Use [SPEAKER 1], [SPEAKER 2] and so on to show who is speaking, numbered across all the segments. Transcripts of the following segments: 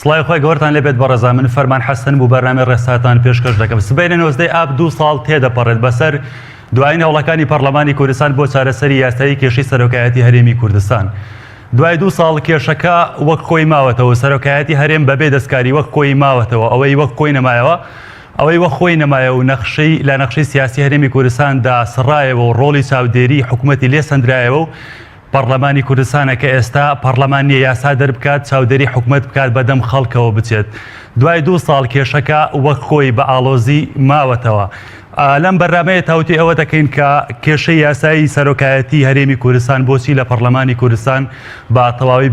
[SPEAKER 1] سڵای خۆی گەورتان لێبێت بەڕێزان، من فەرمان حەسەن بوو بەرنامەی ڕێساتان پێشکەش دەکەم. سبەینە 19 ئاب 2 ساڵ تێدەپەڕێت بەسەر دوای هەوڵەکانی پەرلەمانی کوردستان بۆ چارەسەری یاسایی کێشەی سەرۆکایەتی هەرێمی کوردستان. دوای 2 ساڵ کێشەکە وەک خۆی ماوەتەوە، سەرۆکایەتی هەرێم بەبێ دەستکاری وەک خۆی ماوەتەوە، ئەوەی وەک خۆی نەمایەوە، ئەوەی وەک خۆی نەمایە و لە نەخشەی سیاسی هەرێمی کوردستاندا سڕایەوە و ڕۆڵی چاودێری حکوومەتی لێ سەندرایەوە و پەرلەمانی کوردستانە کە ئێستا پەرلەمانی یاسا دەربکات، چاودێری حکوومەت بکات، بەدەم خەڵکەوە بچێت. دوای 2 ساڵ کێشەکە وەک خۆی بە ئاڵۆزی ماوەتەوە. لەم بەرنامەیە تاوتی ئەوە دەکەین کە کێشەی یاسایی سەرۆکایەتی هەرێمی کوردستان بۆچی لە پەرلەمانی کوردستان بە تەواوی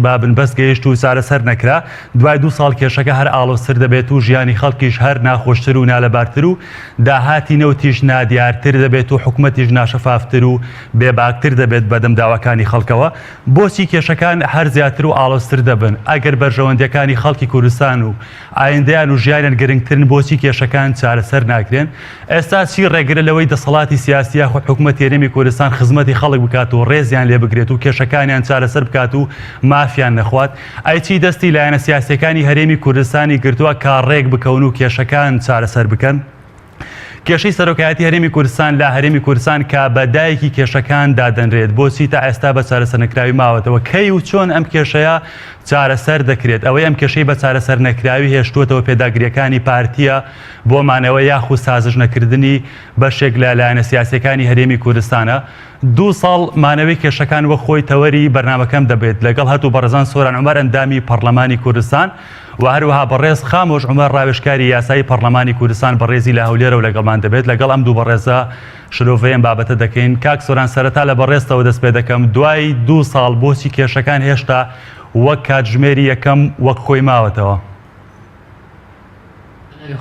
[SPEAKER 1] با بنبەست گەیشت و چارەسەر نەکرا. دوای 2 ساڵ کێشەکە هەر ئاڵۆزتر دەبێت و ژیانی خەڵکیش هەر ناخۆشتر و نالەبارتر و داهاتی نەوتیش نادیارتر دەبێت و حکوومەتیش ناشەفافتر و بێباکتر دەبێت بەدەم داواکانی خەڵکەوە. بۆچی کێشەکان هەر زیاتر و ئاڵۆزتر دەبن؟ ئەگەر بەرژەوەندەکانی خەڵکی کوردستان و ئایندەیان و ژیانیان گرنگترن، بۆچی کێشەکان چارەسەر ناکرێن؟ ئێستا چی ڕێگرە لەوەی دەسەڵاتی سیاسیە خۆ حکوومەتی هەرێمی کوردستان خزمەتی خەڵک بکات و ڕێزیان لێ بگرێت و کێشەکانیان چارەسەر بکات و مافیان نەخوات؟ ئایچی دەستی لایەنە سیاسیەکانی هەرێمی کوردستانی گرتووە کاڕێک بکەون و کێشەکان چارەسەر بکەن؟ کێشەی سەرۆکایەتی هەرێمی کوردستان لە هەرێمی کوردستان کە بەدایکی کێشەکان دادەنرێت، بۆچی تا ئێستا بە چارەسەر نەکراوی ماوەتەوە؟ کەی و چۆن ئەم کێشەیە چارەسەر دەکرێت؟ ئەوەی ئەم کێشەی بە چارەسەر نەکراوی هێشتووەتەوە پێداگریەکانی پارتیە بۆ مانەوە یاخود سازش نەکردنی بەشێک لە لایەنە سیاسیەکانی هەرێمی کوردستانە. 2 ساڵ مانەوەی کێشەکان وەک خۆی تەوەری بەرنامەکەم دەبێت لەگەڵ هەتوو بەڕێزان سۆران عومەر ئەندامی پەرلەمانی کوردستان و هەروەها بەڕێز خامۆش عومەر ڕاوێژکاری یاسایی پەرلەمانی کوردستان بەڕێزی لە هەولێرە و لەگەڵمان دەبێت. لەگەڵ ئەم دوو بەڕێزە شرۆڤەیەم بابەتە دەکەین. کاک سۆران، سەرەتا لە بەڕێزتەوە دەست پێ دەکەم. دوای 2 ساڵ بۆچی کێشەکان هێشتا وەک کاتژمێری یەکەم وەک خۆی ماوەتەوە؟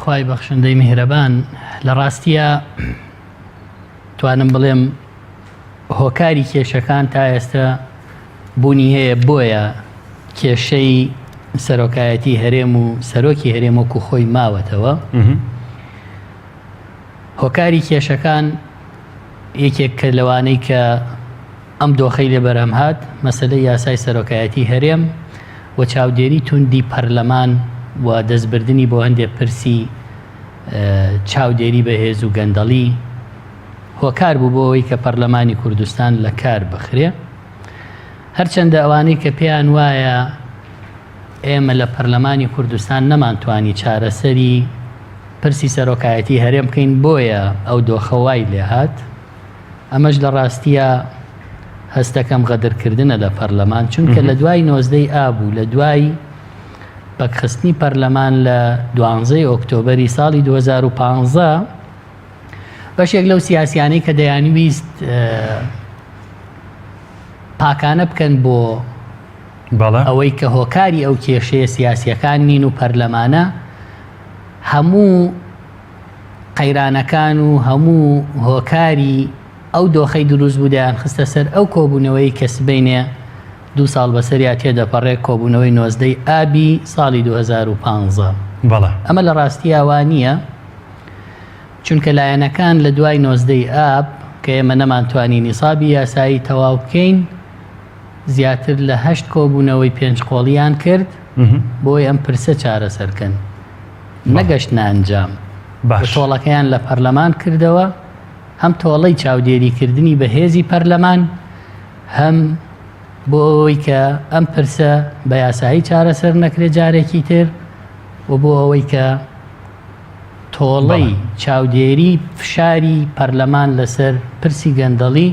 [SPEAKER 2] خوای بەخشندەی میهرەبان، لە ڕاستیە توانم بڵێم هۆکاری کێشەکان تا ئێستا بوونی هەیە، بۆیە کێشەی سەرۆکایەتی هەرێم و سەرۆکی هەرێم وەکو خۆی ماوەتەوە. هۆکاری کێشەکان یەکێک کە لەوانەی کە ئەم دۆخەی لێ بەرهەم هات مەسەلەی یاسای سەرۆکایەتی هەرێم و چاودێری توندی پەرلەمان و دەستبردنی بۆ هەندێک پرسی چاودێری بەهێز و گەندەڵی هۆکار بوو بۆ ئەوەی کە پەرلەمانی کوردستان لە کار بخرێ. هەرچەندە ئەوانەی کە پێیان وایە ئێمە لە پەرلەمانی کوردستان نەمانتوانی چارەسەری پرسی سەرۆکایەتی هەرێم بکەین، بۆیە ئەو دۆخەوای لێ هات. ئەمەش لە ڕاستیە هەستەکەم غەدرکردنە لە پەرلەمان، چونکە لە دوای 19 ئاب و لە دوای بەکخستنی پەرلەمان لە 12 ئۆکتۆبەری ساڵی 2015 بەشێک لەو سیاسیانەی کە دەیانویست پاکانە بکەن بۆ ئەوەی کە هۆکاری ئەو کێشەیە سیاسیەکان نین و پەرلەمانە، هەموو قەیرانەکان و هەموو هۆکاری ئەو دۆخەی دروست بوو دەیان خستە سەر ئەو کۆبوونەوەی کە سبەینێ 2 ساڵ بەسەریا تێدەپەڕێت، کۆبوونەوەی 19 ئابی ساڵی 2015. ئەمە لە ڕاستی ئەوانیە، چونکە لایەنەکان لە دوای 19 ئاب کە ئێمە نەمانتوانی نیسابی یاسایی تەواو بکەین، زیاتر لە 8 کۆبوونەوەی 5 قۆڵیان کرد بۆی ئەم پرسە چارەسەرکەن، نەگەشتە ئەنجام. تۆڵەکەیان لە پەرلەمان کردەوە، هەم تۆڵەی چاودێریکردنی بەهێزی پەرلەمان، هەم بۆ ئەوەی کە ئەم پرسە بە یاسایی چارەسەر نەکرێت جارێکی تر، و بۆ ئەوەی کە تۆڵەی چاودێری فشاری پەرلەمان لەسەر پرسی گەندەڵی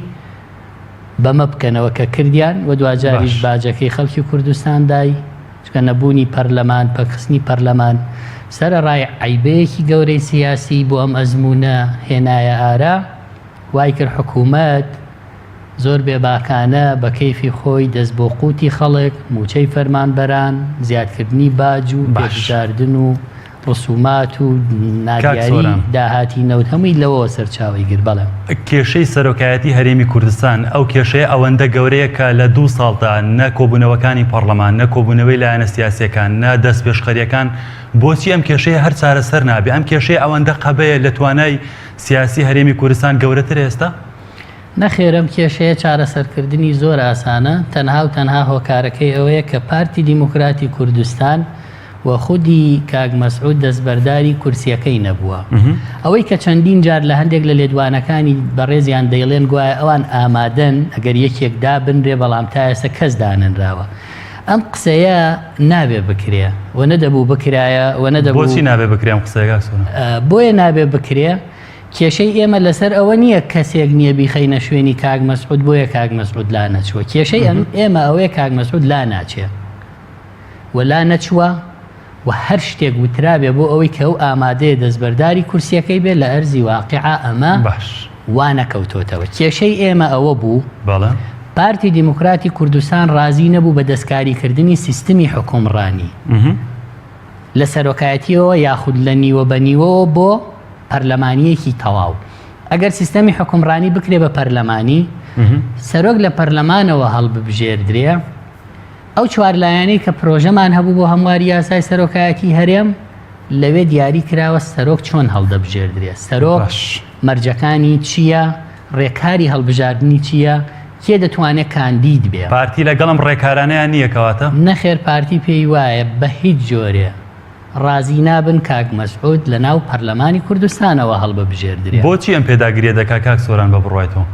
[SPEAKER 2] بەمە بکەنەوە کە کردیان و دوجاریش باجەکەی خەڵکی کوردستان دای، چکە نەبوونی پەرلەمان، پەکخستنی پەرلەمان سەرەڕای عیبەیەکی گەورەی سیاسی بۆ ئەم ئەزمونە هێنایە ئارا. وای کرد حکوومەت زۆر بێباکانە بە کەیفی خۆی دەست بۆ قوتی خەڵک، موچەی فەرمانبەران، زیادکردنی باج و پێشداردن و ڕسومات و نادیاری داهاتی نەوت هەمووی لەوەوە سەرچاوی گر. بەڵێ
[SPEAKER 1] کێشەی سەرۆکایەتی هەرێمی کوردستان ئەو کێشەیە ئەوەندە گەورەیە کە لە 2 ساڵدا نە کۆبوونەوەکانی پەرلەمان، نە کۆبوونەوەی لایەنە سیاسیەکان، نە دەست پێشخەریەکان، بۆچی ئەم کێشەیە هەر چارەسەر نابێ؟ ئەم کێشەیە ئەوەندە قەبەیە لە توانای سیاسی هەرێمی کوردستان گەورەتر ئێستا؟
[SPEAKER 2] نەخێرم کێشەیە چارەسەرکردنی زۆر ئاسانە تەنها و تەنها هۆکارەکەی ئەوەیە کە پارتی دیموکراتی کوردستان و خودی کاک مەسعود دەستبەرداری کورسیەکەی نەبووە ئەوەی کە چەندین جار لە هەندێک لە لێدوانەکانی بەڕێزیان دەیڵێن گوایە ئەوان ئامادەن ئەگەر یەکێکدا بنرێ بەڵام تا ئێستا کەس داننراوە ئەم قسەیە نابێ بکرێ و نەدەبوو بکرایە و نەدەبوو
[SPEAKER 1] بۆچی نابێ بکرێم قسەیە
[SPEAKER 2] بۆیە نابێ بکرێ کێشەی ئێمە لەسەر ئەوە نییە کەسێک نییە بیخەینە شوێنی کاک مەسعود بۆیە کاک مەسعود لا نەچوە کێشەی ئێمە ئەوەیە کاک مەسعود لا ناچێ و لا نەچوە و هەر شتێک وترابێ بۆ ئەوەی کە ئەو ئامادەیە دەستبەرداری کورسیەکەی بێت لە ئەرزی واقعا ئەمە وانەکەوتۆتەوە کێشەی ئێمە ئەوە بوو پارتی دیموکراتی کوردستان ڕازی نەبوو بە دەستکاریکردنی سیستمی حکومڕانی لە سەرۆکایەتیەوە یاخود لە نیوە بە نیوەوە بۆ پەرلەمانیەکی تەواو ئەگەر سیستەمی حکومڕانی بکرێ بە پەرلەمانی سەرۆک لە پەرلەمانەوە هەڵببژێردرێ ئەو چوارلایەنەی کە پرۆژەمان هەبوو بۆ هەمواری یاسای سەرۆکایەتی هەرێم لەوێ دیاری کراوە سەرۆک چۆن هەڵدەبژێردرێ سەرۆک مەرجەکانی چییە ڕێکاری هەڵبژاردننی چییە کێ دەتوانێت کاندید بێ
[SPEAKER 1] پارتی لەگەڵم ڕێکارانەیان نییە کەواتە
[SPEAKER 2] نەخێر پارتی پێی وایە بە هیچ جۆرێ ڕازی نابن کاک مەسعود لە ناو پەرلەمانی کوردستانەوە هەڵبەبژێردرێ
[SPEAKER 1] بۆچی ئەم پێداگیریە دەکا کاک سۆران بە بڕایەوە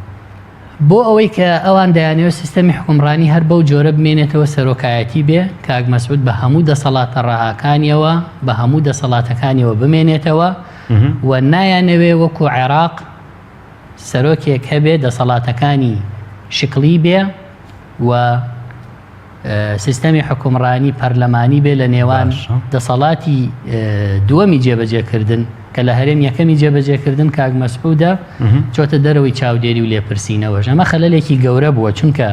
[SPEAKER 2] بۆ ئەوەی کە ئەوان دەیانەوە سیستەمی حکومڕانی هەر بەو جۆرە بمێنێتەوە سەرۆکایەتی بێ کاک مەسعود بە هەموو دەسەڵاتە ڕاهاکانیەوە بە هەموو دەسەڵاتەکانیەوە بمێنێتەوە و نایانەوێ وەکو عێراق سەرۆکێک هەبێ دەسەڵاتەکانی شکلی بێ و سیستەمی حکومڕانی پەرلەمانی بێ لە نێوان دەسەڵاتی دووەمی جێبەجێکردن کە لە هەرێم یەکەمی جێبەجێکردن کاک مەسعودە چۆتە دەرەوەی چاودێری و لێپرسینەوەش ئەمە خەلەلێکی گەورە بووە چونکە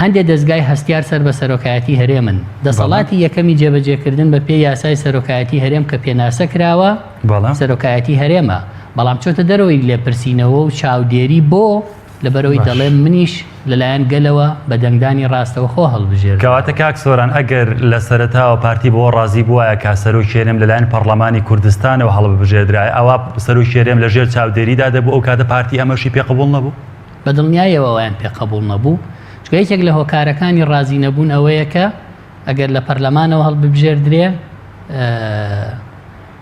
[SPEAKER 2] هەندێک دەستگای هەستیار سەر بە سەرۆکایەتی هەرێمن دەسەڵاتی یەکەمی جێبەجێکردن بە پێی یاسای سەرۆکایەتی هەرێم کە پێناسە کراوە سەرۆکایەتی هەرێمە بەڵام چۆتە دەرەوەی لێپرسینەوە و چاودێری بۆ لەبەرەوەی دەڵێم منیش لەلایەن گەلەوە بە دەنگدانی ڕاستەوە خۆ هەڵبژێر
[SPEAKER 1] کەواتە کاک سۆران ئەگەر لە سەرەتاوە پارتی بۆ ڕازی بووایە کا سەرۆکێرم لەلایەن پەرلەمانی کوردستانەوە هەڵبژێردرای ئەوە سەرۆکێرم لە ژێر چاودێریدا دەبوو ئەو کاتە پارتی ئەمەشی پێقبوڵ نەبوو
[SPEAKER 2] بە دڵنیایەوەیان پێقبوڵ نەبوو چکە یەکێک لە هۆکارەکانی ڕازی نەبوون ئەوەیە کە ئەگەر لە پەرلەمانەوە هەڵبژێردرێ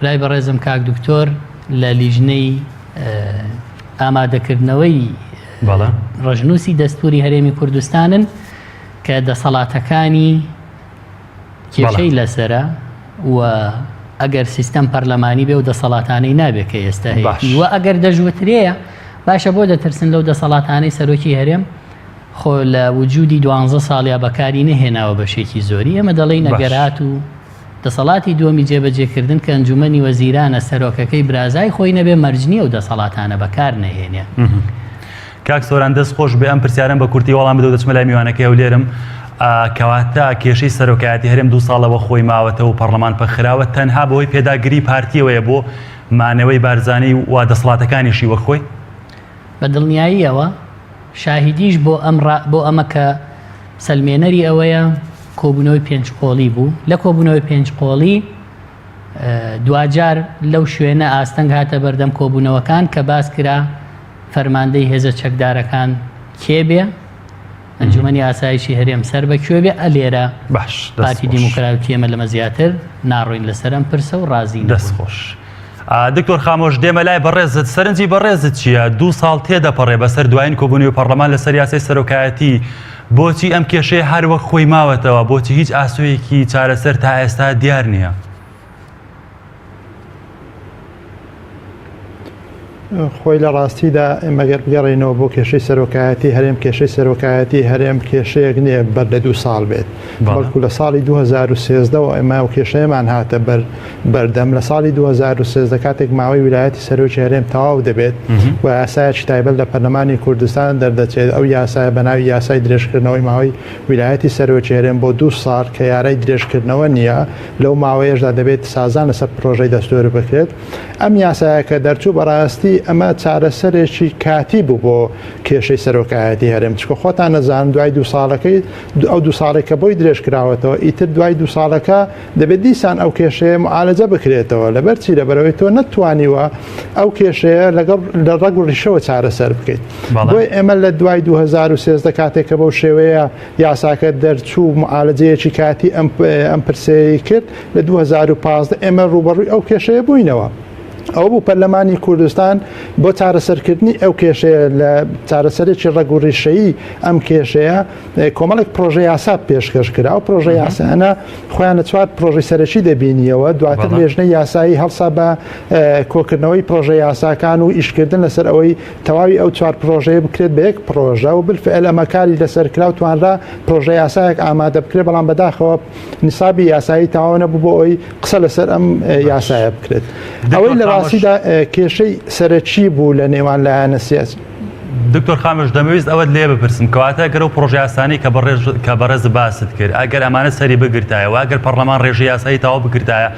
[SPEAKER 2] لای بەڕێزم کاک دکتۆر لە لیژنەی ئامادەکردنەوەی ڕژنووسی دەستوری هەرێمی کوردستانن کە دەسەڵاتەکانی کێشەی لەسرە و ئەگەر سیستەم پەرلەمانی بێ و دەسەڵاتانەی نابێت کە ئێستا هەیە و ئەگەر دەژوترەیە باشە بۆ دەترسن لەو دەسەڵاتانەی سەرۆکی هەرێم خۆ لە وجودی 12 ساڵیا بەکاری نەهێناوە بەشێکی زۆری ئەمە دەڵێن ئەگەرات و دەسەڵاتی دووەمی جێبەجێکردن کە ئەنجومەنی وەزیرانە سەرۆکەکەی برازای خۆی نەبێ مەرجنیە و دەسەڵاتانە بەکار نەهێنێ
[SPEAKER 1] کاک سۆران دەست خۆش بێ ئەم پرسیارم بە کورتی وەڵام بدە دەچمە لای میوانەکەی و لێرم کەواتە کێشەی سەرۆکایەتی هەرێم 2 ساڵەوە خۆی ماوەتەوە و پەرلەمان پەخراوە تەنها بەهۆی پێداگیری پارتیەوەیە بۆ مانەوەی بارزانەی و دەسەڵاتەکانیشی وەخۆی
[SPEAKER 2] بە دڵنیاییەوە شاهیدیش بۆ ئەمە کە سەلمێنەری ئەوەیە کۆبوونەوەی پێنجقۆڵی بوو لە کۆبوونەوەی پێنجقۆڵی دوجار لەو شوێنە ئاستەنگ هاتە بەردەم کۆبوونەوەکان کە باس کرا فەرماندەی هێزە چەکدارەکان کێبێ ئەنجومەنی ئاسایشی هەرێم سەر بەکوێ بێ ئەلێرە پارتی دیموکراتی ئێمە لەمە زیاتر ناڕۆین لەسەرم پرسە و ڕازی
[SPEAKER 1] دەستخۆش دکتۆر خامۆش دێمە لای بەڕێزت سەرنجی بەڕێزت چییە 2 ساڵ تێدەپەڕێ بەسەر دوایین کۆبوونەوەی پەرلەمان لەسەر یاسای سەرۆکایەتی بۆچی ئەم کێشەیە هەروەک خۆی ماوەتەوە بۆچی هیچ ئاسوویەکی چارەسەر تا ئێستا دیار نییە
[SPEAKER 3] خۆی لە ڕاستیدا ئێمەگەر بگەڕێنەوە بۆ کێشەی سەرۆکایەتی هەرێم کێشەی سەرۆکایەتی هەرێم کێشەیەک نییە بەر لە 2 ساڵ بێت بەڵکو لە ساڵی 2013ەوە ئێمە و کێشەیەمان هاتە بەردەم لە ساڵی 2013 کاتێک ماوەی ویلایەتی سەرۆکی هەرێم تەواو دەبێت و یاسایەکی تایبەت لە پەرلەمانی کوردستان دەردەچێت ئەو یاسایە بەناوی یاسای درێژکردنەوەی ماوەی ویلایەتی سەرۆکی هەرێم بۆ 2 ساڵ کە یارەی درێژکردنەوە نییە لەو ماوەیەشدا دەبێت سازان لەسەر پرۆژەی دەستور بکرێت ئەم یاسایە کە دەرچوو بەڕاستی ئەمە چارەسەرێکی کاتی بوو بۆ کێشەی سەرۆکایەتی هەرێم چکە خۆتان نەزان دوای 2 ساڵەکەی ئەو 2 ساڵێکە بۆی درێژ کراوەتەوە ئیتر دوای 2 ساڵەکە دەبێت دیسان ئەو کێشەیە معالەجە بکرێتەوە لەبەرچی لەبەرەوەی تۆ نەتوانیوە ئەو کێشەیە لەگەڵ لە ڕەگ و ڕیشەوە چارەسەر بکەیت بۆی ئێمە لە دوای 2013 کاتێککە بەو شێوەیە یاساکە دەرچوو معالەجەیەکی کاتی ئەم پرسەیە کرد لە 2015 ئێمە ڕوبەڕووی ئەو کێشەیە بووینەوە ئەو بوو پەرلەمانی کوردستان بۆ چارەسەرکردنی ئەو کێشەیە لە چارەسەرێکی ڕەگ و ڕیشەیی ئەم کێشەیە کۆمەڵێک پرۆژە یاسا پێشکەش کرا ئەو پرۆژە یاسانە خۆیان لە 4 پرۆژەی سەرەکی دەبینیەوە دواتر لێژنەی یاسایی هەڵسا بە کۆکردنەوەی پرۆژە یاساکان و ئیشکردن لەسەر ئەوەی تەواوی ئەو 4 پرۆژەیە بکرێت بە یەک پرۆژە و بالفعل ئەمە کاری لەسەر کرا و توانرا پرۆژە یاسایەک ئامادە بکرێت بەڵام بەداخەوە نیسابی یاسایی تەواو نەبوو بۆ ئەوی قسە لەسەر ئەم یاسایە بکرێت ئەوەی لە ڕاستیدا کێشەی سەرەکی بوو لە نێوان لایەنە سیاسی.
[SPEAKER 1] دکتۆر خامش دەمەویست ئەوەت لێ بپرسم کەواتە گەرە و پرۆژە یاسانی کە بەڕێز باست کرد ئەگەر ئەمانە سەری بگرتایە و ئەگەر پەرلەمان ڕێژەی یاسایی تەواو بگرتایە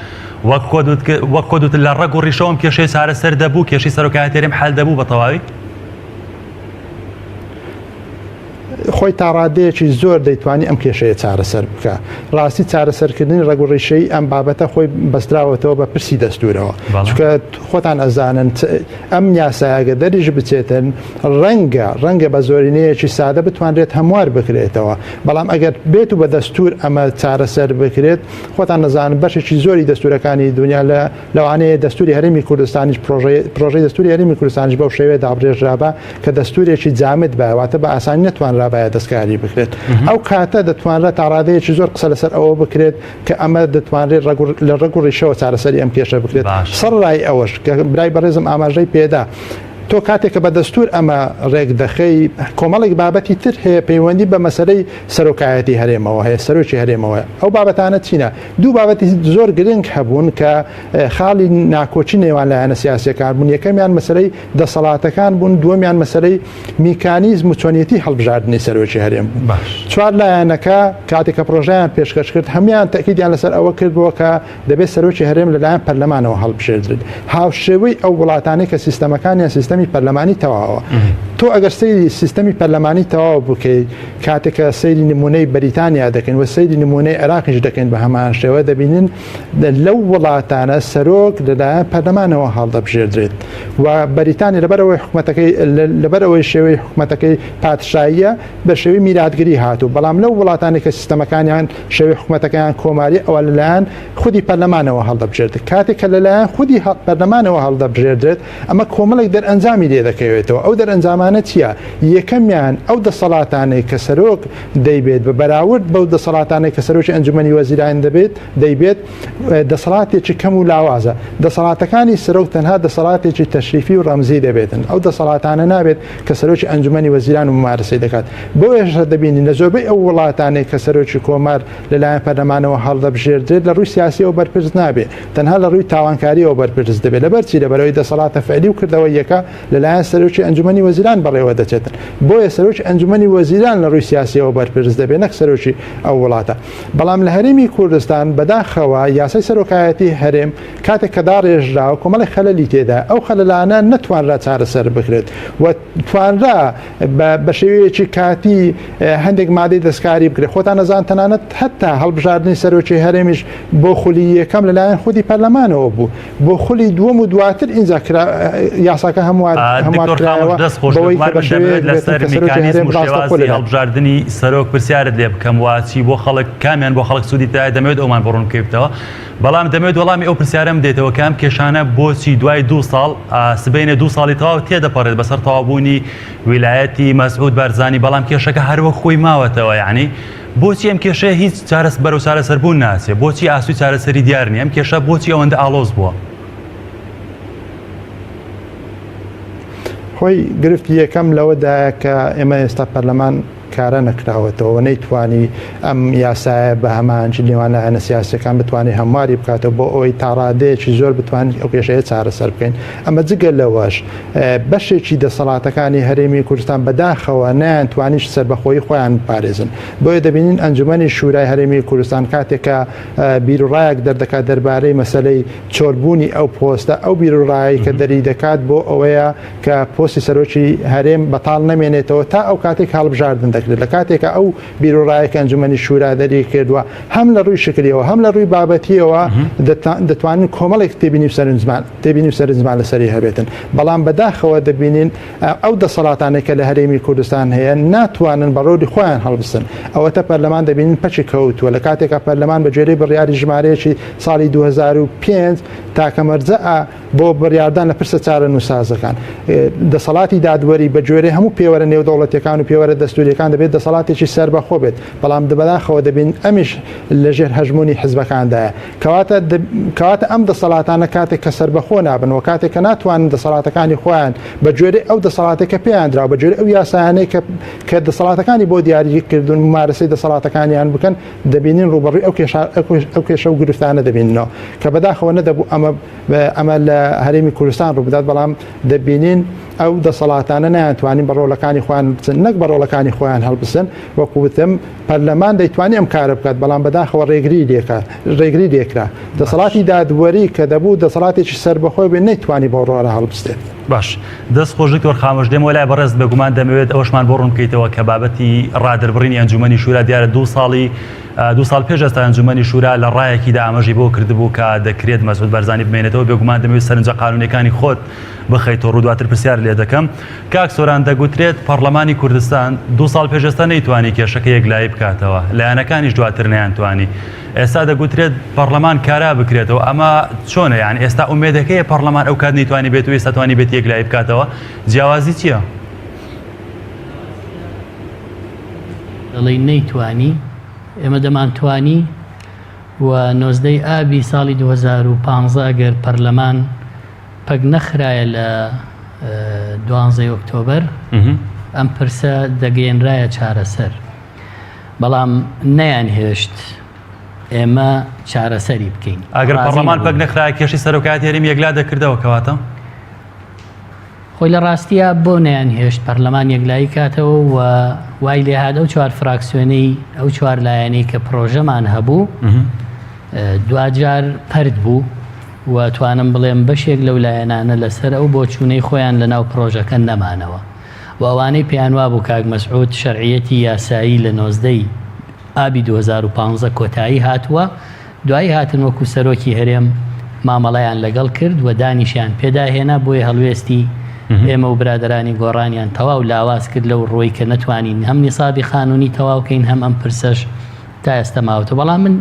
[SPEAKER 1] وەک کۆدوت لە ڕەگ و ڕیشەوەم کێشەی چارەسەر دەبوو کێشەی سەرۆکایەتی هەرێم حەل دەبوو بە تەواوی
[SPEAKER 3] خۆی تا ڕادەیەکی زۆر دەیتوانی ئەم کێشەیە چارەسەر بکە ڕاستی چارەسەرکردنی ڕەگ و ڕیشەی ئەم بابەتە خۆی بەستراوەتەوە بە پرسی دەستورەوە چکە خۆتان ئەزانن ئەم یاسایەگە دەریش بچێتن ڕەنگە بە زۆرینەیەکی سادە بتوانرێت هەموار بکرێتەوە بەڵام ئەگەر بێت و بە دەستور ئەمە چارەسەر بکرێت خۆتان نەزانن بەشێکی زۆری دەستورەکانی دنیا لەوانەیە دەستوری هەرێمی کوردستانیش پرۆژەی دەستوری هەرێمی کوردستانیش بەو شێوەیە دابڕێژرابە کە دەستورێکی جامد بەواتە بە ئاسانی نتوانرا دەستکاری بکرێت ئەو کاتە دەتوانرێت تا ڕادەیەکی زۆر قسە لەسەر ئەوە بکرێت کە ئەمە دەتوانرێت لە ڕەگ و ڕیشەوە چارەسەری ئەم کێشە بکرێت سەرڕای ئەوەش کە برای بەڕێزم ئاماژەی پێدا تۆ کاتێککە بە دەستور ئەمە ڕێک دەخەی کۆمەڵێک بابەتی تر هەیە پەیوەندی بە مەسەرەی سەرۆکایەتی هەرێمەوە هەیە سەرۆکی هەرێمەوە ئەو بابەتانە چینە دوو بابەتی زۆر گرنگ هەبوون کە خاڵی ناکۆچی نێوان لایەنە سیاسیەکان بوون یەکەمیان مەسەرەی دەسەڵاتەکان بوون دووەمیان مەسەرەی میکانیزم و چۆنیەتی هەڵبژاردننی سەرۆکی هەرێم بوون چوار لایەنەکە کاتێککە پرۆژیان پێشکەش کرد هەمان تەکیدیان لەسەر ئەوە کردبووە کە دەبێت سەرۆکی هەرێم لەلایەن پەرلەمانەوە هەڵبژێردرێت هاوشێوەی ئەو وڵاتانەی کە سیستەمەکانیان سیستەمی پەرلەمانی تەواوە تۆ ئەگەر سەیری سیستەمی پەرلەمانی تەواو بکەیت کاتێکە سەیری نمونەی بەریتانیا دەکەین و سەیری نمونەی عێراقیش دەکەین بە هەمان شێوە دەبینن لەو وڵاتانە سەرۆک لەلایەن پەرلەمانەوە هەڵدەبژێردرێت و بەریتانی لەبەرەوەی شێوەی حکوومەتەکەی پادشاییە بە شێوەی میراتگری هاتوو بەڵام لەو وڵاتانی کە سیستەمەکانیان شێوەی حکوومەتەکەیان کۆماری ئەوە لەلایەن خودی پەرلەمانەوە هەڵدەبژێردێت کاتێککە لەلایەن خودی پەرلەمانەوە هەڵدەبژێردرێت ئەمە کۆمەڵێک دەرئەنجامی لێ دەکەوێتەوە ئەو دەرئەنجامانە چییە یەکەمیان ئەو دەسەڵاتانەی کە سەرۆک دەیبێت بە بەراورد بەو دەسەڵاتانەی کە سەرۆکی ئەنجومەنی وەزیران دەیبێت دەسەڵاتێکی کەم و لاوازە دەسەڵاتەکانی سەرۆک تەنها دەسەڵاتێکی تەشریفی و ڕەمزی دەبێتن ئەو دەسەڵاتانە نابێت کە سەرۆکی ئەنجومەنی وەزیران و ممارەسەی دەکات بۆ ێشە دەبینی لە زۆربەی ئەو وڵاتانەی کە سەرۆکی کۆمار لەلایەن پەرلەمانەوە هەڵدەبژێردرێت لە ڕووی سیاسیەوە بەرپرس نابێت تەنها لە ڕووی تاوانکاریەوە بەرپرس دەبێت لەبەرچی لەبەرەوەی دەسەڵاتە فعلی و کردەوە یەکە لەلایەن سەرۆکی ئەنجومەنی وەزیران بەڕێوە دەچێتن بۆیە سەرۆکی ئەنجومەنی وەزیران لە ڕووی سیاسیەوە بەرپرس دەبێت نەک سەرۆکی ئەو وڵاتە بەڵام لە هەرێمی کوردستان بەداخەوە یاسای سەرۆکایەتی هەرێم کاتێک کە داڕێژرا و کۆمەڵی خەلەلی تێدا ئەو خەلەلانە نەتوانرا چارەسەر بکرێت و توانرا بە شێوەیەکی کاتی هەندێک مادەی دەستکاری بکرێت خۆتان نەزان تەنانەت هەتا هەڵبژاردننی سەرۆکی هەرێمیش بۆ خولی یەکەم لەلایەن خودی پەرلەمانەوە بوو بۆ خولی دووەم و دواتر ئینجا یاساکە هەموار
[SPEAKER 1] لەسەر میکانیزم و شێوازی هەڵبژاردننی سەرۆک پرسیارت لێ بکەم واچی بۆ خەڵک کامیان بۆ خەڵک سوودی تا دەمەوێت ئەومان بڕون بکەیتەوە بەڵام دەمەوێت وەڵامی ئەو پرسیارم دێتەوە کام کێشانە بۆچی دوای 2 ساڵ سبەینە 2 ساڵی تەواو تێدەپەڕێت بەسەر تەوابوونی ویلایەتی مەسعود بارزانی بەڵام کێشەکە هەروە خۆی ماوەتەوە یعنی بۆچی ئەم کێشەیە هیچ بەرەو چارەسەربوون ناسێ بۆچی ئاسوی چارەسەری دیار نیە ئەم کێشە بۆچی ئەوەندە ئالۆز بووە
[SPEAKER 3] خۆی گرفتی یەکەم لەوەدایە کە ئێمە ئێستا پەرلەمان کارە نەکراوەتەوە نەیتوانی ئەم یاسایە بە هەمانجی نێوانە هەنە سیاسەکان بتوانێت هەمواری بکاتەوە بۆ ئەوەی تاڕادەیەکی زۆر بتوانین ئەو کێشەیە چارەسەر بکەین. ئەمە جگە لەوەش بەشێکی دەسەڵاتەکانی هەرێمی کوردستان بەداخەوە نەیانتوانیش سەربەخۆیی خۆیان پارێزن. بۆیە دەبینین ئەنجومەنی شورای هەرێمی کوردستان کاتێکە بیرڕایەک دەردەکات دەربارەی مەسەلەی چۆربوونی ئەو پۆستە ئەو بیرڕایی کە دەری دەکات بۆ ئەوەیە کە پۆستی سەرۆکی هەرێم بەتاڵ نەمێنێتەوە تا ئەو کاتێک هەڵبژاردن دەکرێت. لە کاتێکە ئو بیرڕایەکە ئەنجومەنی شورا دەری کردووە هەم لە ڕووی شکلیەوە هەم لە ڕووی بابەتیەوە دەتوانین کۆمەڵێک تێبینی سەرنجمان لەسەری هەبێتن. بەڵام بەداخەوە دەبینین ئەو دەسەڵاتانێک کە لە هەرێمی کوردستان هەیە ناتوانن بەڕۆدی خۆیان هەڵبستن. ئەوەتە پەرلەمان دەبینین پەچی کەوتووە لە کاتێکە پەرلەمان بە جێرەی بڕیاری ژمارەیەکی ساڵی 2005 تاکە مەرجە بۆ بڕیاردان لە پرسە چارە نووسازەکان. دەسەڵاتی دادوەری بە جۆرەی هەموو پێوەرە نێودەوڵەتیەکان و پێوەرە دەستوریەکان دەبێت دەسەڵاتێکی سەربەخۆ بێت. بەڵام بەداخەوە دەبین ئەمیش لەژێر هەژمونی حزبەکاندایە. کەواتە ئەم دەسەڵاتانە کاتێک کە سەربەخۆ نابن و کاتێک کە ناتوانن دەسەڵاتەکانی خۆیان بە جۆرەی ئەو دەسەڵاتێکە پێیاندراوە بە جۆرە ئەو یاسایانەی کە دەسەڵاتەکانی بۆ دیاریکردن ممارەسەی دەسەڵاتەکانیان بکەن دەبینین ڕوبەڕووی ئەو کێشە و گرفتانە دەبینەوە کە بەداخەوە نەدەبوو ئەمە لە هەرێمی کوردستان ڕووبدات. بەڵام دەبینین ئەو دەسەڵاتانە نایانتوانین بە ڕۆڵەکانی خۆیان بچن نەک بە ڕۆڵەکانی خۆیان هەڵبسن. وەکوتم پەرلەمان دەیتوانێت ئەم کارە بکات بەڵام بەداخەوە ڕێگری دێکرا. دەسەڵاتی دادوەری کە دەبوو دەسەڵاتێکی سەربەخۆی بێ نەیتوانی بۆ ڕۆڵە هەڵبستێت.
[SPEAKER 1] باش دەست خۆشی تۆر خامۆش دێم وەلای بەڕێز بەگومان دەمەوێت ئەوشمان بۆ ڕوون بکەیتەوە کە بابەتی ڕادربڕینی ئەنجومەنی شورا دیارە دو ساڵ پێش ئێستا ئەنجومەنی شورا لە ڕایەکیدا ئاماژەی بۆ کردبوو کە دەکرێت مەسعود بەرزانی بمێنێتەوە بێگومان دەمەوێت سەرنجە قانونیەکانی خۆت بخەیتەوە ڕوو دواتر پرسیار لێ دەکەم. کاک سۆران دەگوترێت پەرلەمانی کوردستان 2 ساڵ پێش ئێستا نەیتوانی کێشەکە یەکلایی بکاتەوە لایەنەکانیش دواتر نەیانتوانی. ئێستا دەگوترێت پەرلەمان کارا بکرێتەوە. ئەمە چۆنە یعنی ئێستا ئومێدەکەیە پەرلەمان ئەو کات نەیتوانی بێت و ئێستا توانی بێت یەکلایی بکاتەوە جیاوازی چییە؟
[SPEAKER 2] دەڵێ نەیتوانی ئێمە دەمانتوانی و 19 ئابی ساڵی 2015 ئەگەر پەرلەمان پەک نەخرایە لە 12 ئۆکتۆبەر ئەم پرسە دەگەێنرایە چارەسەر. بەڵام نەیانهێشت ئێمە چارەسەری بکەین.
[SPEAKER 1] ئەگەر پەرلەمان پەک نەخرایە کێشەی سەرۆکایەتی هەرێمی یەکلا دەکردەوە کەواتە
[SPEAKER 2] خۆی لە ڕاستیە بۆ نەیانهێشت پەرلەمان یەکلایی کاتەوە و وای لێهات ئەو 4 فراکسیۆنەی ئەو 4 لایەنەی کە پرۆژەمان هەبوو دوجار پەرد بوو و توانم بڵێم بەشێک لەو لایەنانە لەسەر ئەو بۆچوونەی خۆیان لەناو پرۆژەکە نەمانەوە و ئەوانەی پێیانوا بوو کاک مەسعود شەرعیەتی یاسایی لە 19 ئابی 2015 کۆتایی هاتووە. دوایی هاتن وەکو سەرۆکی هەرێم مامەڵەیان لەگەڵ کرد و دانیشیان پێداهێنا بۆی هەڵوێستی ئێمە و برادرانی گۆڕانیان تەواو لاواز کرد لەو ڕۆی کە نەتوانین هەم نیسابی قانونی تەواوکەین هەم ئەم پرسەش تا ئێستا ماوەتە. بەڵام من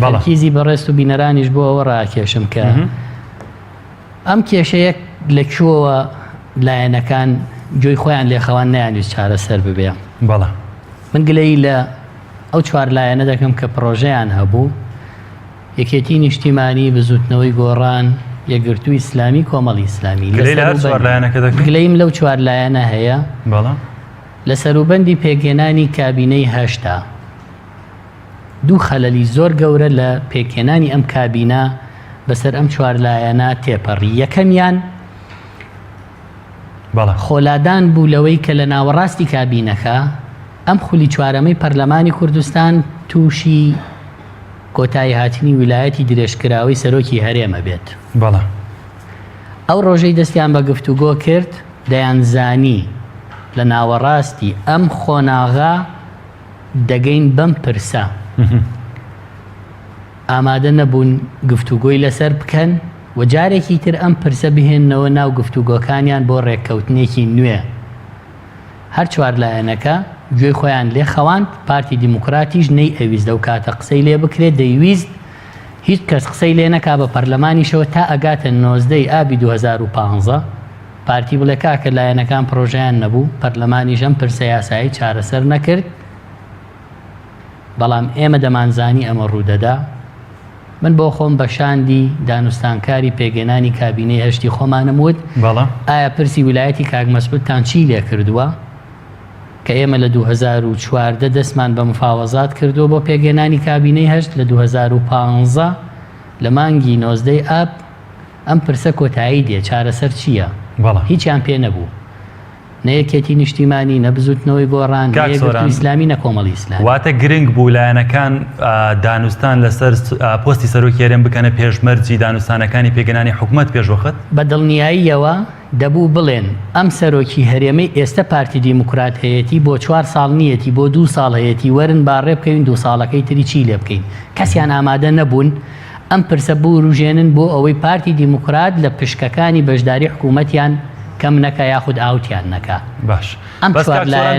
[SPEAKER 2] تەرکیزی بەڕێست و بینەرانیش بۆ ئەوە ڕاکێشم کە ئەم کێشەیەک لەکوێوە لایەنەکان جۆی خۆیان لێخەوان نەیانویست چارەسەر ببێ.
[SPEAKER 1] بەڵێ
[SPEAKER 2] من گلەی لە ئەو 4 لایەنە دەکەم کە پرۆژەیان هەبوو یەکێتی نیشتیمانی بزوتنەوەی گۆڕان یەکگرتووی ئیسلامی کۆمەڵی ئیسلامی گلەیم لەو 4 لایەنە هەیە. لە سەروبەندی پێگەێنانی کابینەی هەشتا 2 خەلەلی زۆر گەورە لە پێکێنانی ئەم کابینە بەسەر ئەم 4 لایەنە تێپەڕی. یەکەمیان خۆلادان بوو لەوەی کە لە ناوەڕاستی کابینەکە ئەم خولی 4ەمەی پەرلەمانی کوردستان تووشی کۆتایی هاتنی ویلایەتی درێژکراوی سەرۆکی هەرێمە بێت. ئەو ڕۆژەی دەستیان بە گفتوگۆ کرد دەیانزانی لە ناوەڕاستی ئەم خۆناغا دەگەین بەم پرسە ئامادە نەبوون گفتوگۆی لەسەر بکەن و جارێکی تر ئەم پرسە بهێننەوە ناو گفتوگۆکانیان بۆ ڕێککەوتنێکی نوێ. هەر 4 لایەنەکە گوێی خۆیان لێ خەواند. پارتی دیموکراتیش نەی ئەویست دەو کاتە قسەی لێ بکرێت دەیویست هیچ کەس قسەی لێ نەکا بە پەرلەمانیشەوە تا ئەگاتە 19 ئابی 2015 پارتی بڵێ کاکە لایەنەکان پرۆژەیان نەبوو پەرلەمانیش ئەم پرسە یاسایی چارەسەر نەکرد. بەڵام ئێمە دەمانزانی ئەمە ڕوودەدا. من بۆ خۆم بەشاندی دانوستانکاری پێگەێنانی کابینەی هەشتی خۆمانم وت ئایا پرسی ویلایەتی کاک مەسعودتان چی لێ کردووە کە ئێمە لە 2014 دەستمان بە مفاوەزات کردو بۆ پێگەێنانی کابینەی هەشت لە 2015 لە مانگی 19 ئاب ئەم پرسە کۆتایی دێ چارەسەر چییە؟ هیچیان پێ نەبوو. نەیەکێتی نیشتیمانی نەبزوتنەوەی گۆڕان ئیسلامی نە کۆمەڵی ئیسلامی.
[SPEAKER 1] واتە گرنگ بوو لایەنەکان دانوستان لەسەر پۆستی سەرۆکی هەرێم بکەنە پێشمەرجی دانوستانەکانی پێگەنانی حکوومەت پێشوەخت؟
[SPEAKER 2] بە دڵنیاییەوە دەبوو بڵێن ئەم سەرۆکی هەرێمەی ئێستا پارتی دیموکرات هەیەی بۆ 4 ساڵ نیەتی بۆ 2 ساڵ هەیەی وەرن باڕێ بکەین 2 ساڵەکەی تری چی لێ بکەین. کەسیان ئامادە نەبوون ئەم پرسە بوو ڕژێنن بۆ ئەوەی پارتی دیموکرات لە پشکەکانی بەشداری حکوومەتیان کەم نەکە یاخود ئاوتیان نەکا.
[SPEAKER 1] باش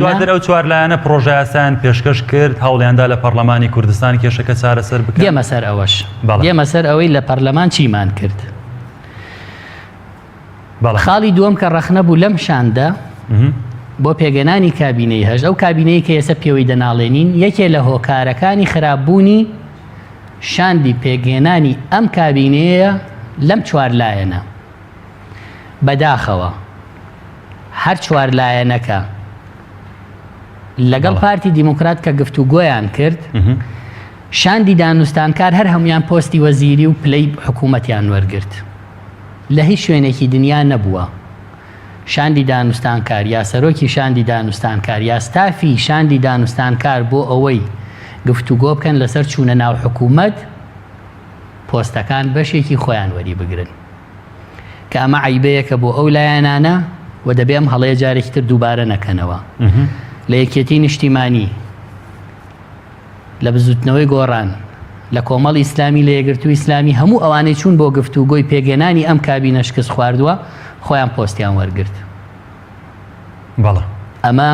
[SPEAKER 1] دواتر ئەو 4 لایەنە پرۆژە یاسایان پێشکەش کرد هەوڵیاندا لە پەرلەمانی کوردستان کێشەکە چارەسەر بکەن.
[SPEAKER 2] دێمە سەر ئەوەش دێمە سەر ئەوەی لە پەرلەمان چیمان کرد. خاڵی دووەم کە ڕەخنە بوو لەم شاندا بۆ پێگەنانی کابینەی هەژ ئەو کابینەی کە ئێستا پێوەی دەناڵێنین یەکێ لە هۆکارەکانی خراپبوونی شاندی پێگەێنانی ئەم کابینەیە لەم 4 لایەنە. بەداخەوە هەر 4 لایەنەکە لەگەڵ پارتی دیموکرات کە گفتوگۆیان کرد شاندی دانوستانکار هەر هەمویان پۆستی وەزیری و پلەی حکوومەتیان وەرگرت. لە هیچ شوێنێکی دنیا نەبووە شاندی دانوستانکار یا سەرۆکی شاندی دانوستانکار یا ستافی شاندی دانوستانکار بۆ ئەوەی گفتوگۆ بکەن لەسەر چوونە ناو حکوومەت پۆستەکان بەشێکی خۆیان وەری بگرن. کە ئەمە عیبەیەکە بۆ ئەو لایەنانە و دەبێ ئەم هەڵەیە جارێکی تر دووبارە نەکەنەوە. لە یەکێتی نیشتیمانی لە بزوتنەوەی گۆڕان لە کۆمەڵی ئیسلامی لە یەکگرتووی ئیسلامی هەموو ئەوانەی چوون بۆ گفتوگۆی پێگەێنانی ئەم کابینە شکست خواردووە خۆیان پۆستیان وەرگرت. ئەمە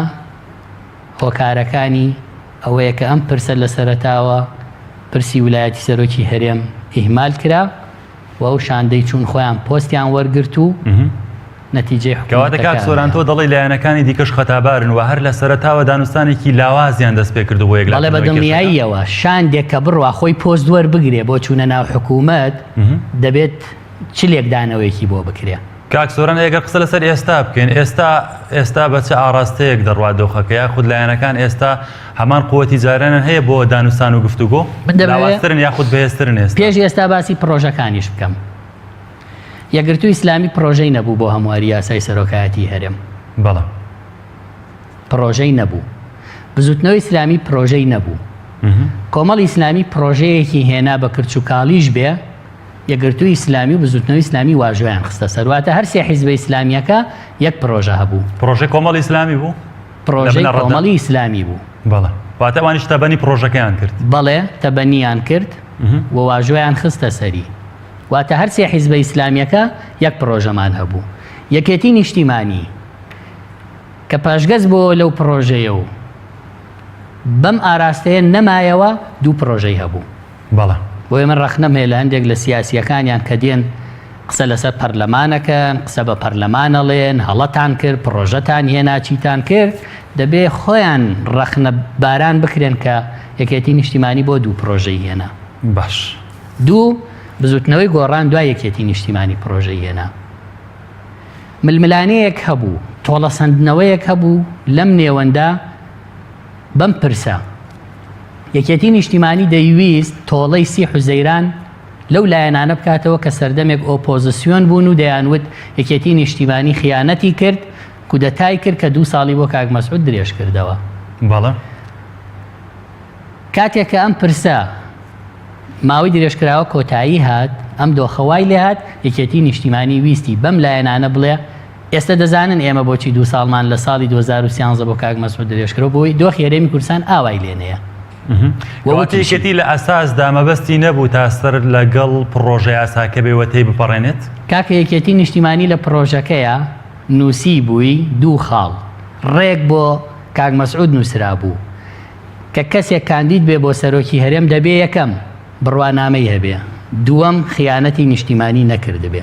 [SPEAKER 2] هۆکارەکانی ئەوەیە کە ئەم پرسە لە سەرەتاوە پرسی ویلایەتی سەرۆکی هەرێم ئیهمال کرا و ئەو شاندەی چوون خۆیان پۆستیان وەرگرت و نەتیجەی
[SPEAKER 1] کەواتە کاک سۆران تۆ دەڵی لایەنەکانی دیکەش خەتابارن و هەر لە سەرەتاوە دانوستانێکی لاوازیان دەست پێ کردو بۆ یەک
[SPEAKER 2] بەڵێ بە دڵنیاییەوە شاندێک کە بڕوا خۆی پۆست وەربگرێ بۆ چوونە ناو حکوومەت دەبێت چلێک دانەوەیەکی بۆ بکرێ.
[SPEAKER 1] کاک سۆران ئەگەر قسە لەسەر ئێستا بکەین ئێستا بە چه ئاڕاستەیەک دەڕوات دۆخەکە یاخود لایەنەکان ئێستا هەمان قووەتی جارانن هەیە بۆ دانوستان و گفتوگۆ لاوازترن یاخود بەهێزترن ئێستا.
[SPEAKER 2] پێش ئێستا باسی پرۆژەکانیش بکەم. یەکگرتووی ئیسلامی پرۆژەی نەبوو بۆ هەمواری یاسای سەرۆکایەتی هەرێم. پرۆژەی نەبوو. بزوتنەوەی ئیسلامی پرۆژەی نەبوو. کۆمەڵی ئیسلامی پرۆژەیەکی هێنا بە کرچ و کاڵیش بێ یەکگرتووی ئیسلامی و بزوتنەوەی ئیسلامی واژۆیان خستە سەرواتە هەر سێ حیزبە ئیسلامیەکە یەک پرۆژە هەبوو.
[SPEAKER 1] پرۆژەی کۆمەڵی ئیسلامی بوو؟
[SPEAKER 2] پرۆژەی کۆمەڵی ئیسلامی بوو.
[SPEAKER 1] واتە ئەوانیش تەبەنی پرۆژەکەیان کرد.
[SPEAKER 2] بەڵێ تەبەنییان کرد و واژۆیان خستە سەری. واتە هەر سێ حیزبە ئیسلامیەکە یەک پرۆژەمان هەبوو. یەکێتی نیشتیمانی کە پاشگەز بۆ لەو پرۆژەیە و بەم ئاراستەیە نەمایەوە 2 پرۆژەی هەبوو. بۆیە من ڕەخنەم هەیە لە هەندێک لە سیاسیەکانیان کە دێن قسە لەسەر پەرلەمانەکەن قسە بە پەرلەمانەڵێن هەڵەتان کرد پرۆژەتان هێنا چیتان کرد دەبێ خۆیان ڕەخنە باران بکرێن کە یەکێتی نیشتیمانی بۆ 2 پرۆژەی هێنا.
[SPEAKER 1] باش
[SPEAKER 2] 2 بزوتنەوەی گۆڕان دوای یەکێتی نیشتیمانی پرۆژەی هێنا. ململانەیەک هەبوو تۆڵە سندنەوەیەک هەبوو لەم نێوەندا بەم پرسە یەکێتی نیشتیمانی دەیویست تۆڵەی 30 حوزەیران لەو لایەنانە بکاتەوە کە سەردەمێک ئۆپۆزیسیۆن بوون و دەیانوت یەکێتی نیشتیمانی خیانەتی کرد کودەتای کرد کە 2 ساڵی بۆ کاک مەسعود درێژ کردەوە. کاتێک کە ئەم پرسە ماوەی درێژکراوە کۆتایی هات ئەم دۆخەوای لێ هات یەکێتی نیشتیمانی ویستی بەم لایەنانە بڵێ ئێستا دەزانن ئێمە بۆچی 2 ساڵمان لە ساڵی 2013 بۆ کاک مەسعود درێژکرەوە بۆی دۆخی هەرێمی کوردستان ئاوای لێنەیە.
[SPEAKER 1] وەتیکەتی لە ئەساسدا مەبەستی نەبوو تاستەر لەگەڵ پرۆژە یاساکە بێوەتەی بپەڕێنێت.
[SPEAKER 2] کاکە یەکێتی نیشتیمانی لە پرۆژەکەیە نووسی بووی 2 خاڵ ڕێک بۆ کاک مەسعود نووسرا بوو کە کەسێک کاندید بێ بۆ سەرۆکی هەرێم دەبێ یەکەم بڕوانامەی هەبێ دووەم خیانەتی نیشتیمانی نەکردبێ.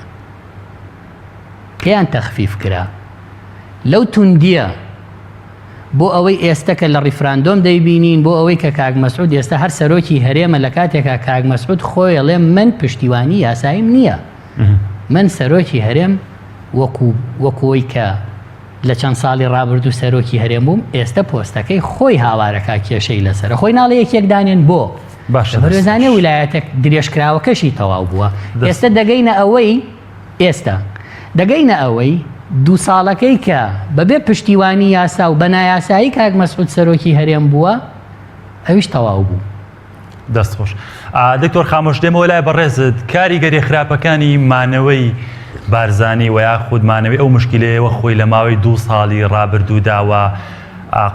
[SPEAKER 2] پێیان تەخفیف کرا لەو توندیە بۆ ئەوەی ئێستا کە لە ڕیفراندۆم دەیبینین بۆ ئەوەی کە کاک مەسعود ئێستا هەر سەرۆکی هەرێمە لە کاتێکا کاک مەسعود خۆی ئەڵێ من پشتیوانی یاساییم نییە من سەرۆکی هەرێم وەکوۆی کە لە چەند ساڵی ڕابردوو سەرۆکی هەرێم بووم ئێستا پۆستەکەی خۆی هاوارەکە کێشەی لەسەر خۆی ناڵە یەکێکدانێن بۆ بەڕێزانێ ویلایەتێک درێژکراوەکەشی تەواو بووە ئێستا دەگەینە ئەوەی 2 ساڵەکەی کە بەبێ پشتیوانی یاسا و بەنایاسایی کاک مەسعود سەرۆکی هەرێم بووە ئەویش تەواو بوو.
[SPEAKER 1] دەستخۆش دکتۆر خامۆش دێمەوە لای بەڕێزت کاریگەری خراپەکانی مانەوەی بارزانی و یاخود مانەوەی ئەو مشکلەیەوە خۆی لە ماوەی 2 ساڵی ڕابردووداوە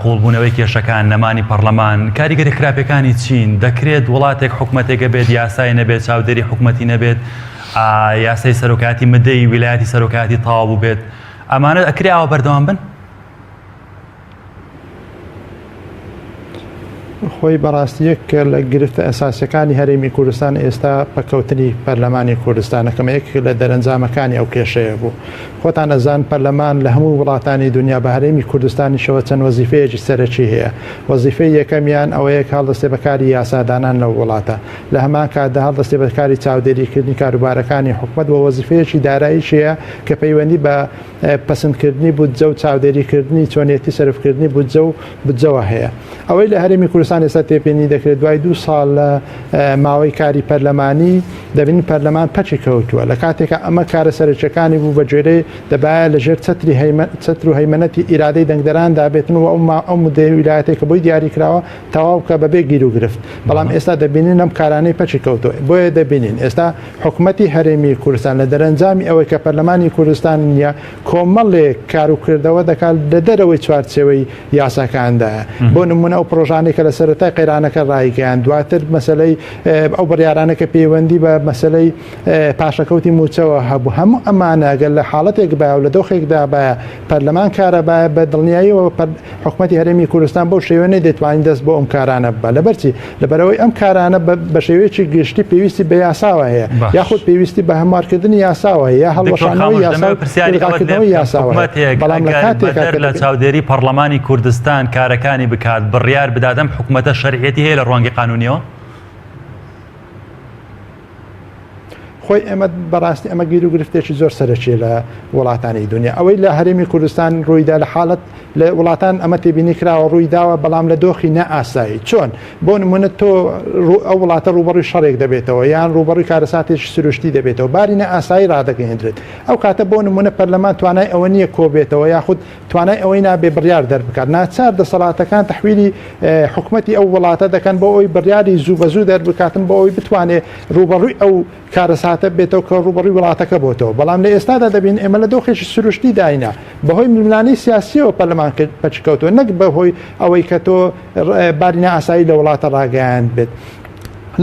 [SPEAKER 1] قوڵبوونەوەی کێشەکان نەمانی پەرلەمان کاریگەری خراپەکانی چین دەکرێت وڵاتێک حکومەتێکە بێت یاسای نەبێت چاودێری حکومەتی نەبێت یاسای سەرۆکاتی مدەی ویلایەتی سەرۆکاتی تەواو بێت ئەمانە ئەکرێ ئەوە بەردەوام بن؟
[SPEAKER 3] خۆی بەڕاستیەک لە گرفتە ئەساسیەکانی هەرێمی کوردستان ئێستا پەکەوتنی پەرلەمانی کوردستانەکەمە یەک لە دەرەنجامەکانی ئەو کێشەیە بوو. خۆتان ئەزان پەرلەمان لە هەموو وڵاتانی دنیا بە هەرێمی کوردستانیشەوە چەند وەزیفەیەکی سەرەکی هەیە. وەزیفەی یەکەمیان ئەوەیە هەڵدەستێ بەکاری یاسادانان لەو وڵاتە لە هەمان کاتدا هەڵدەستێ بەکاری چاودێریکردنی کاروبارەکانی حکومەت و وەزیفەیەکی داراییشەیە کە پەیوەندی بە پەسەندکردنی بودجە و چاودێریکردنی چۆنیەتی سەرفکردنی بودجەوە هەیە. ئەوەی لە هەرێمی کوردستان ئێستا تێپێنی دەکرێت دوای 2 ساڵ لە ماوەی کاری پەرلەمانی دەبینی پەرلەمان پەچی کەوتووە لە کاتێکە ئەمە کارە سەرچەکانی بوو بە جێرەی دەبایە لەژێر چەتر و هەیمەنەتی ئیرادەی دەنگدەراندا بێتن و ئەو مدەی ویلایەتێکە بۆی دیاری کراوە تەواو کە بەبێ گیر و گرفت بەڵام ئێستا دەبینین ئەم کارانەی پەچی کەوتووە بۆیە دەبینین ئێستا حکومەتی هەرێمی کوردستان لە دەرەنجامی ئەوەی کە پەرلەمانی کوردستان نیە کۆمەڵێک کاروکردەوە دەکات لە دەرەوەی چوارچێوەی یاساکاندایە بۆ نمونە ئەو پرۆژانێک کە لە سەرەتای قەیرانەکە ڕایگەیان دواتر مەسەلەی ئەو بڕیارانەکە پەیوەندی بە مەسەلەی پاشەکەوتی موچەوە هەبوو هەموو ئەمانە ئەگەر لە حاڵەتێک بە و لە دۆخێکدا بە پەرلەمان کارە بە دڵنیاییەوە حکومەتی هەرێمی کوردستان بەو شێوەیە دەتوانین دەست بۆ ئەم کارانە بە لەبەرچی لەبەرەوەی ئەم کارانە بە شێوەیەکی گشتی پێویستی بە یاساوە هەیە یاخود پێویستی بە هەموارکردنی یاساوە یا هەڵوەشانەوەی یاساوە
[SPEAKER 1] بەڵام لە چاودێری پەرلەمانی کوردستان کارەکانی بکات بڕیار بدادەم حکومەتە شەرعیەتی هەیە لە ڕوانگەی قانونیەوە؟
[SPEAKER 3] خۆی ئێمە بەڕاستی ئەمە گیر و گرفتێکی زۆر سەرەکی لە وڵاتانی دنیا ئەوەی لە هەرێمی کوردستان ڕوویدا لە حاڵەت لە وڵاتان ئەمە تێبینی کراوە ڕوویداوە بەڵام لە دۆخی نەئاسایی چۆن بۆ نمونە تۆ ئەو وڵاتە ڕوبەڕووی شەڕێک دەبێتەوە یان ڕوبەڕووی کارەساتێکی سروشتی دەبێتەوە باری نەئاسایی ڕادەگەهێنرێت ئەو کاتە بۆ نمونە پەرلەمان توانای ئەوە نییە کۆبێتەوە یاخود توانای ئەوەی نابێ بڕیار دەربکات ناچار دەسەڵاتەکان تەحویلی حکومەتی ئەو وڵاتە دەکەن بۆ ئەوی بڕیاری زوو بەزوو دەربکاتن بۆ ئەوی بتوانێت ڕوبەڕووی ئەو کارەساتە بێتەوە کە ڕوبەڕووی وڵاتەکە بۆتەوە بەڵام لە ئێستادا دەبین ئێمە لە دۆخێکی سروشتی داینە بەهۆی ململانەی سیاسیەوە پەرلەمان پەچکەوتەوە نەک بەهۆی ئەوەی کە تۆ باری نەئاسایی لە وڵاتە ڕاگەیاند بێت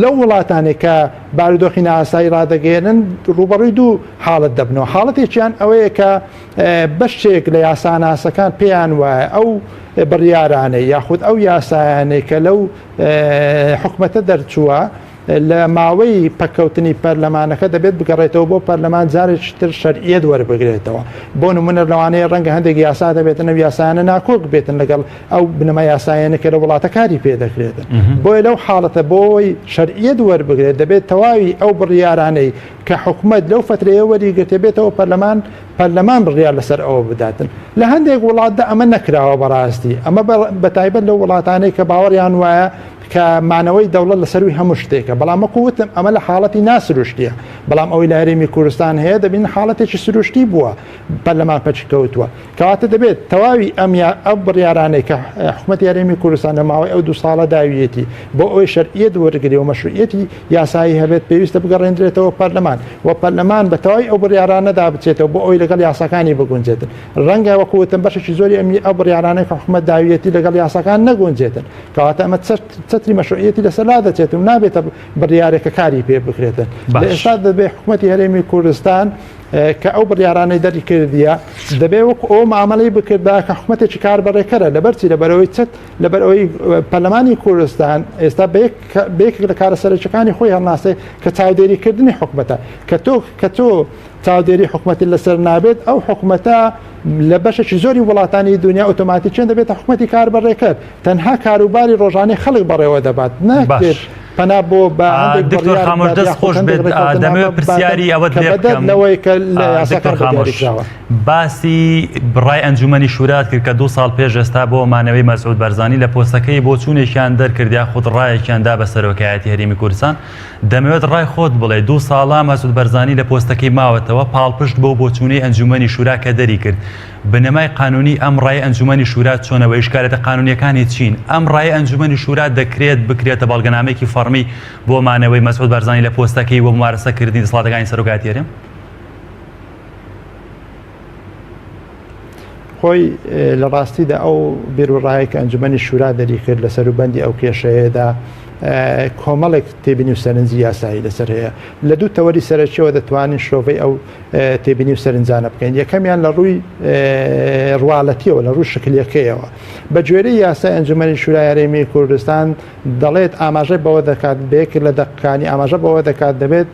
[SPEAKER 3] لەو وڵاتانێک کە بارودۆخی نەئاسایی ڕادەگەێنن ڕوبەڕووی دوو حاڵت دەبنەوە حاڵەتێکیان ئەوەیە کە بەشێک لە یاساناسەکان پێیان وایە ئەو بڕیارانەی یاخود ئەو یاسایانەی کە لەو حکومەتە دەرچووە لە ماوەی پەکەوتنی پەرلەمانەکە دەبێت بگەڕێتەوە بۆ پەرلەمان جارێکی تر شەرعیەت وەربگرێتەوە بۆ نمونە لەوانەیە ڕەنگە هەندێک یاسا دەبێتن ئەو یاسایانە ناکۆک بێتن لەگەڵ ئەو بنەما یاسایانە کە لە وڵاتە کاری پێدەکرێتن بۆیە لەو حاڵەتە بۆی شەرعیەت وەربگرێت دەبێت تەواوی ئەو بڕیارانەی کە حکومەت لەو فترەیە وەریگرتێ بێتەوە پەرلەمان بڕیار لەسەر ئەوە بداتن لە هەندێک وڵاتدا ئەمە نەکراوە بەڕاستی ئەمە بەتایبەت لەو وڵاتانەی کە باوەڕیان وایە کە مانەوەی دەوڵەت لەسەروی هەموو شتێکە بەڵام وەکووتم ئەمە لە حاڵەتی ناسروشتیە بەڵام ئەوەی لە هەرێمی کوردستان هەیە دەبین حاڵەتێکی سروشتی بووە پەرلەمان پەچکەوتووە کەواتە دەبێت تەواوی ئەو بڕیارانەی کە حکومەتی هەرێمی کوردستان لە ماوەی ئەو 2 ساڵە داویەتی بۆ ئەوەی شەرعیەت وەرگری و مەشروعیەتی یاسایی هەبێت پێویستە بگەڕێنرێتەوە پەرلەمان و پەرلەمان بە تەواوی ئەو بڕیارانەدا بچێتەوە بۆ ئەوەی لەگەڵ یاساکانی بگونجێتن ڕەنگە وەکووتم بەشێکی زۆری ئەمی ئەو بڕیارانەی کە حکومەت داویەتی لەگەڵ یاساکان نەگونجێتن کەواتە ئەمە چەتری مەشروعیەتی لەسەرلا دەچێت و نابێتە بڕیارێکە کاری پێ بکرێتن لە ئێستا دەبێت حکومەتی هەرێمی کوردستان کە ئەو بڕیارانەی دەری کردیە دەبێت وەک ئەو معاملەی بکردا کە حکومەتێکی کاربڕێکەرە لەبەرچی لەبەرەوەی پەرلەمانی کوردستان ئێستا بەیەک لە کارە سەرچەکانی خۆی هەڵناسێ کە چاودێریکردنی حکومەتە کە تۆ چاودێری حکومەتی لەسەر نابێت ئەو حکومەتە لە بەشێکی زۆری وڵاتانی دنیا ئۆتۆماتیکیان دەبێت حکومەتی کاربڕێکەر تەنها کاروباری ڕۆژانەی خەڵک بەڕێوە دەبات ناکرێت پەنا بۆ بە
[SPEAKER 1] دکتۆر خامۆش دەست خۆش بێت دەمەوێت پرسیاری ئەوەت لێ بکەم
[SPEAKER 3] لەوەی کە لە یاساکان دیاریکراوە.
[SPEAKER 1] باسی بڕای ئەنجومەنی شورات کرد کە 2 ساڵ پێش ئێستا بۆ مانەوەی مەسعود بەرزانی لە پۆستەکەی بۆ چوونێکیان دەرکردیا خۆت ڕایەکیاندا بە سەرۆکایەتی هەرێمی کوردستان. دەمەوێت ڕای خۆت بڵێ 2 ساڵە مەسعود بەرزانی لە پۆستەکەی ماوەتەوە پاڵپشت بۆ بۆچوونەی ئەنجومەنی شورا کە دەری کرد. بنەمای قانونی ئەم ڕای ئەنجومەنی شورا چۆنەوە شکارەتە قانونیەکانی چین ئەم ڕای ئەنجومەنی شورا دەکرێت بکرێتە بەڵگەنامەیەکی فەرمی بۆ مانەوەی مەسعود بەرزانی لە پۆستەکەی بۆ ممارەسەکردنی دەسەڵاتەکانی سەرۆکایەتی هەرێم.
[SPEAKER 3] خۆی لە ڕاستیدا ئەو بیرروڕایەکە ئەنجومەنی شورا دەری کرد لە سەروبەندی ئەو کێشەیەدا کۆمەڵێک تێبینی و سەرنجی یاسایی لەسەر هەیە لە دوو تەوەری سەرچیەوە دەتوانین شۆڤەی ئەو تێبینی و سەرنجانە بکەین. یەکەمیان لە ڕووی ڕواڵەتیەوە لە ڕووی شکلەکەیەوە بە گوێرەی یاسای ئەنجومەنی شورای هەرێمی کوردستان دەڵێت ئاماژە بەوە دەکات بێک لە دەقەکانی ئاماژە بەوە دەکات دەبێت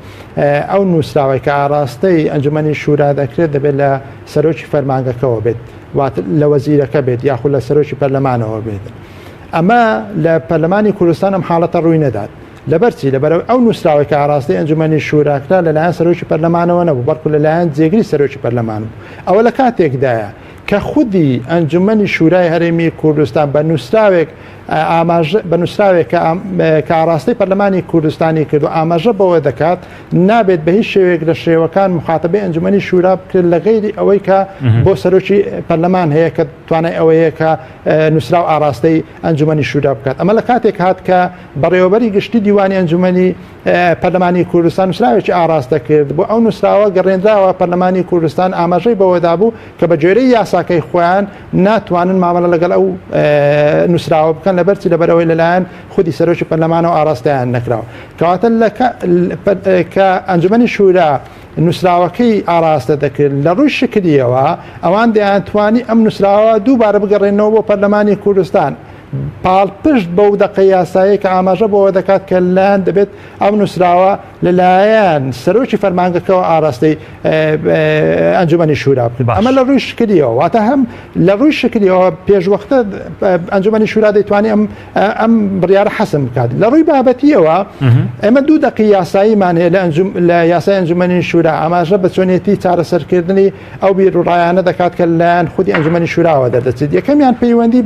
[SPEAKER 3] ئەو نووسراوی کە ئاراستەی ئەنجومەنی شورا دەکرێت دەبێت لە سەرۆکی فەرمانگەکەەوە بێت لە وەزیرەکە بێت یاخود لە سەرۆکی پەرلەمانەوە بێت. ئەمە لە پەرلەمانی کوردستان ئەم حاڵەتە ڕووی نەدات لەبەرچی لەبەر ئەو نووسراوی کە ئاراستی ئەنجومەنی شوراکرا لەلایەن سەرۆکی پەرلەمانەوە نەبوو بەڵکو لەلایەن جێگری سەرۆکی پەرلەمان بوو. ئەوە لە کاتێکدایە کە خودی ئەنجومەنی شورای هەرێمی کوردستان بە نووسراوێک بە نووسراوێک کە ئاراستەی پەرلەمانی کوردستانی کرد و ئاماژە بەوە دەکات نابێت بە هیچ شێوێک لە شێوەکان مخاتبەی ئەنجومەنی شورا بکرد لە غەیری ئەوەی کە بۆ سەرۆکی پەرلەمان هەیە کە توانای ئەوەیە کە نووسراو ئاراستەی ئەنجومەنی شورا بکات. ئەمە لە کاتێک هات کە بەڕێوەبەری گشتی دیوانی ئەنجومەنی پەرلەمانی کوردستان نووسراوێکی ئاراستە کرد بۆ ئەو نووسراوە گەڕێنراوە پەرلەمانی کوردستان ئاماژەی بەوەدا بوو کە بە گوێرەی یاساکەی خۆیان ناتوانن مامەڵە لەگەڵ ئەو نووسراوە بکەن لەبەرچی لەبەرەوەی لەلایەن خودی سەرۆکی پەرلەمانەوە ئاراستیان نەکراوە کەواتە کە ئەنجومەنی شورا نووسراوەکەی ئاراستە دەکرد لە ڕووی شکریەوە ئەوان دەیانتوانی ئەم نووسراوە دووبارە بگەڕێنەوە بۆ پەرلەمانی کوردستان پاڵپشت بەو دەقە یاسایی کە ئاماژە بەوە دەکات کە لایەن دەبێت ئەم نووسراوە لەلایەن سەرۆکی فەرمانگەکەەوە ئاراستەی ئەنجومەنی شورا بکرد. ئەمە لە ڕووی شکریەوە واتە هەم لە ڕووی شکریەوە پێشوەختە ئەنجومەنی شورا دەیتوانی ئەم بڕیارە حەسم بکات. لە ڕووی بابەتیەوە ئێمە دوو دەقی یاساییمان هەیە لە یاسای ئەنجومەنی شورا ئاماژە بە چۆنیەتی چارەسەرکردنی ئەو بیرروڕایانە دەکات کە لەلایەن خودی ئەنجومەنی شوراوە دەردەچێت. یەکەمیان پەیوەندی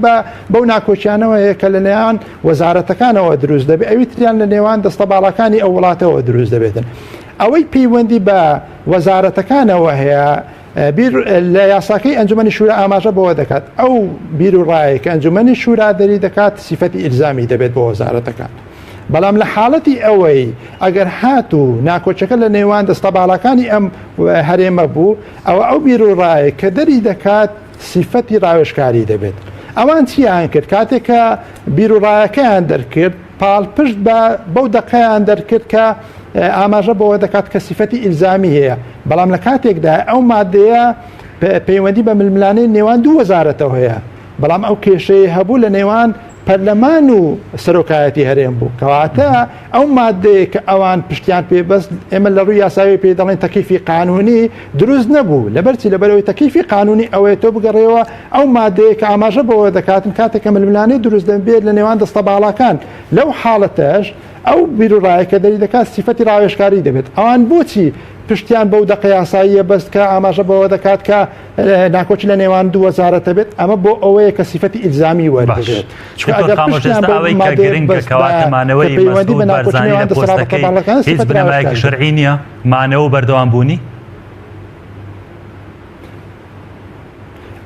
[SPEAKER 3] بەو ناکۆچیانەوە کە لە نێوان وەزارەتەکانەوە دروست دەبێت ئەوی تریان لە نێوان دەستە باڵەکانی ئەو وڵاتەوە دروست دەبێتن. ئەوەی پەیوەندی بە وەزارەتەکانەوە هەیە لە یاساکەی ئەنجومەنی شورا ئاماژە بەوە دەکات ئەو بیرروڕایە کە ئەنجومەنی شورا دەری دەکات سیفەتی ئیلزامی دەبێت بۆ وەزارەتەکان. بەڵام لە حاڵەتی ئەوەی ئەگەر هات و ناکۆچەکە لە نێوان دەستە باڵەکانی ئەم هەرێمە بوو ئەو بیرروڕایە کە دەری دەکات سیفەتی ڕاوێژکاری دەبێت. ئەوان چیان کرد کاتێککە بیرروڕایەکەیان دەرکرد پاڵپشت بەو دەقەیان دەرکرد کە ئاماژە بەوە دەکات کە سیفەتی ئیلزامی هەیە بەڵام لە کاتێکدا ئەو مادەیە پەیوەندی بە ململانەی نێوان دوو وەزارەتەوە هەیە بەڵام ئەو کێشەیە هەبوو لە نێوان پەرلەمان و سەرۆکایەتی هەرێم بوو کەواتە ئەو مادەیە کە ئەوان پشتیان پێبەست ئێمە لە ڕووی یاساوی پێ دەڵێن تەکلیفی قانونی دروست نەبوو لەبەرچی لەبەرەوەی تەکلیفی قانونی ئەوەیە تۆ بگەڕێەوە ئەو مادەیە کە ئاماژە بەوە دەکاتن کاتێکە ململانەی دروست دەبێت لە نێوان دەستە باڵەکان لەو حاڵەتەش ئەو بیرروڕایەکە دەری دەکات سیفەتی ڕاوێژکاری دەبێت. ئەوان بۆچی پشتیان بەو دەقە یاساییە بەست کە ئاماژە بەوە دەکات کە ناکۆچ لە نێوان دوو وەزارەتە بێت ئەمە بۆ ئەوەیە کە سیفەتی ئیلزامی وەردەگرێت
[SPEAKER 1] گرنگکەواتەمانەوەی مەسعود بەرزانی لە پۆستەکەی هیچ بنەمایەکی شەرعی نییە مانەوە بەردەوام بوونی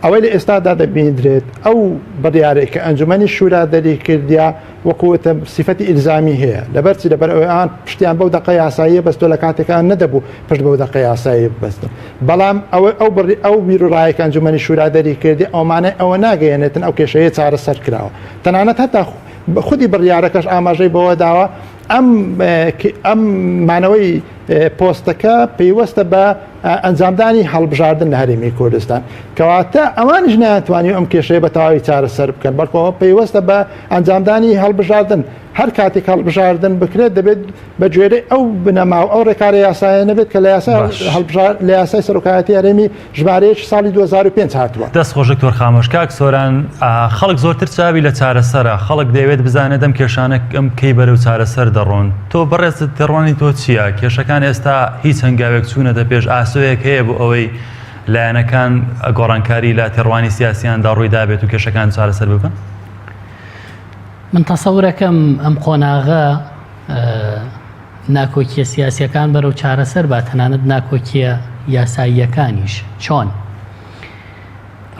[SPEAKER 3] ئەوەی لە ئێستادا دەبیندرێت ئەو بڕیارێک کە ئەنجومەنی شورا دەری کردیا وەکوتە سیفەتی ئیلزامی هەیە لەبەرچی لەبەر ئەویان پشتیان بەو دەقە یاساییە بەستۆ لە کاتێکان نەدەبوو پشت بەو دەقە یاسایی بەستن بەڵام ئەو بیرروڕایەکە ئەنجومەنی شورا دەری کردی ئەومانە ئەوە ناگەیەنێتن ئەو کێشەیە چارەسەر کراوە تەنانەت هەتا خودی بڕیارەکەش ئاماژەی بەوە داوە ئەم مانەوەی پۆستەکە پێیوەستە بە ئەنجامدانی هەڵبژاردن لە هەرێمی کوردستان کەواتە ئەوانش ناتوانانی ئەم کێشەیە بە تەواوی چارەسەر بکەن بەڵکەوە پێیوەستە بە ئەنجامدانی هەڵبژاردن هەر کاتێک هەڵبژاردن بکرێت دەبێت بە گوێرەی ئەو بنەما و ئەو ڕێکاری یاسایە نەبێت کە لە یاسای سەرۆکایەتی هەرێمی ژمارەیەکی ساڵی 2005 هاتووە.
[SPEAKER 1] دەست خۆشک تۆر خامۆش کاک سۆران خەڵک زۆرتر چاوی لە چارەسەرە خەڵک دەیەوێت بزانێت دەم کێشانە ئەم کەی بەرەو چارەسەر دەڕۆن تۆ بەڕێزت دەڕوانی تۆ چییە؟ کێشەکان ئێستا هیچ هەنگاوێک چوونەتە پێش ئاسۆیەک هەیە بۆ ئەوەی لایەنەکان گۆڕانکاری لە تێڕوانی سیاسیاندا ڕوویدا بێت و کێشەکان چارەسەر ببن؟
[SPEAKER 2] من تەسەورەکەم ئەم قۆناغا ناکۆکیە سیاسیەکان بەرەو چارەسەر با تەنانەت ناکۆکیە یاساییەکانیش چۆن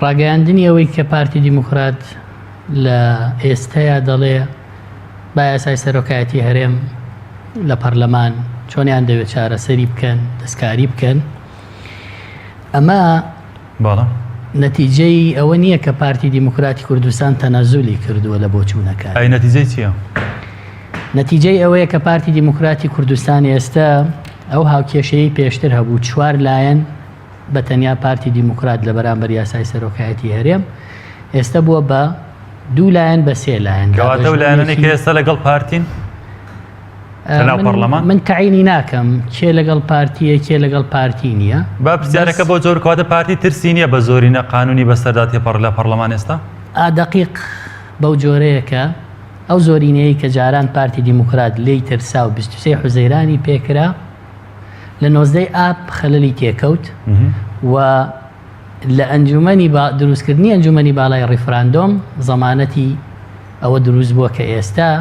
[SPEAKER 2] ڕاگەیاندنی ئەوەی کە پارتی دیموکرات لە ئێستەیە دەڵێ با یاسای سەرۆکایەتی هەرێم لە پەرلەمان چۆنیان دەوێت چارەسەری بکەن دەستکاری بکەن ئەمە نەتیجەی ئەوە نییە کە پارتی دیموکراتی کوردستان تەنازولی کردووە لە بۆ چوونەکان.
[SPEAKER 1] ئەی نەتیجەی چییە؟
[SPEAKER 2] نەتیجەی ئەوەیە کە پارتی دیموکراتی کوردستان ئێستا ئەو هاوکێشەی پێشتر هەبوو 4 لایەن بە تەنیا پارتی دیموکرات لە بەرامبەر یاسای سەرۆکایەتی هەرێم ئێستا بووە بە 2 لایەن بە 3 لایەن.
[SPEAKER 1] کەواتە ئەو لایەنانەی کە ئێستا لەگەڵ پارتین لەناو پەرلەمان
[SPEAKER 2] من تەعینی ناکەم کێ لەگەڵ پارتیە کێ لەگەڵ پارتی نییە.
[SPEAKER 1] با پرسیارەکە بۆ زۆر کەواتە پارتی ترسی نییە بە زۆرینە قانونی بەسەردا تێپەڕ لە پەرلەمان ئێستا؟
[SPEAKER 2] دەقیق بەو جۆرەیەکە ئەو زۆرینەیە کە جاران پارتی دیموکرات لی ترسا و 23 حوزەیرانی پێکرا لە 19 ئاب خەلەلی تێکەوت و لە ئەنجومەنی دروستکردنی ئەنجومەنی باڵای ڕیفراندۆم زەمانەتی ئەوە دروست بووە کە ئێستا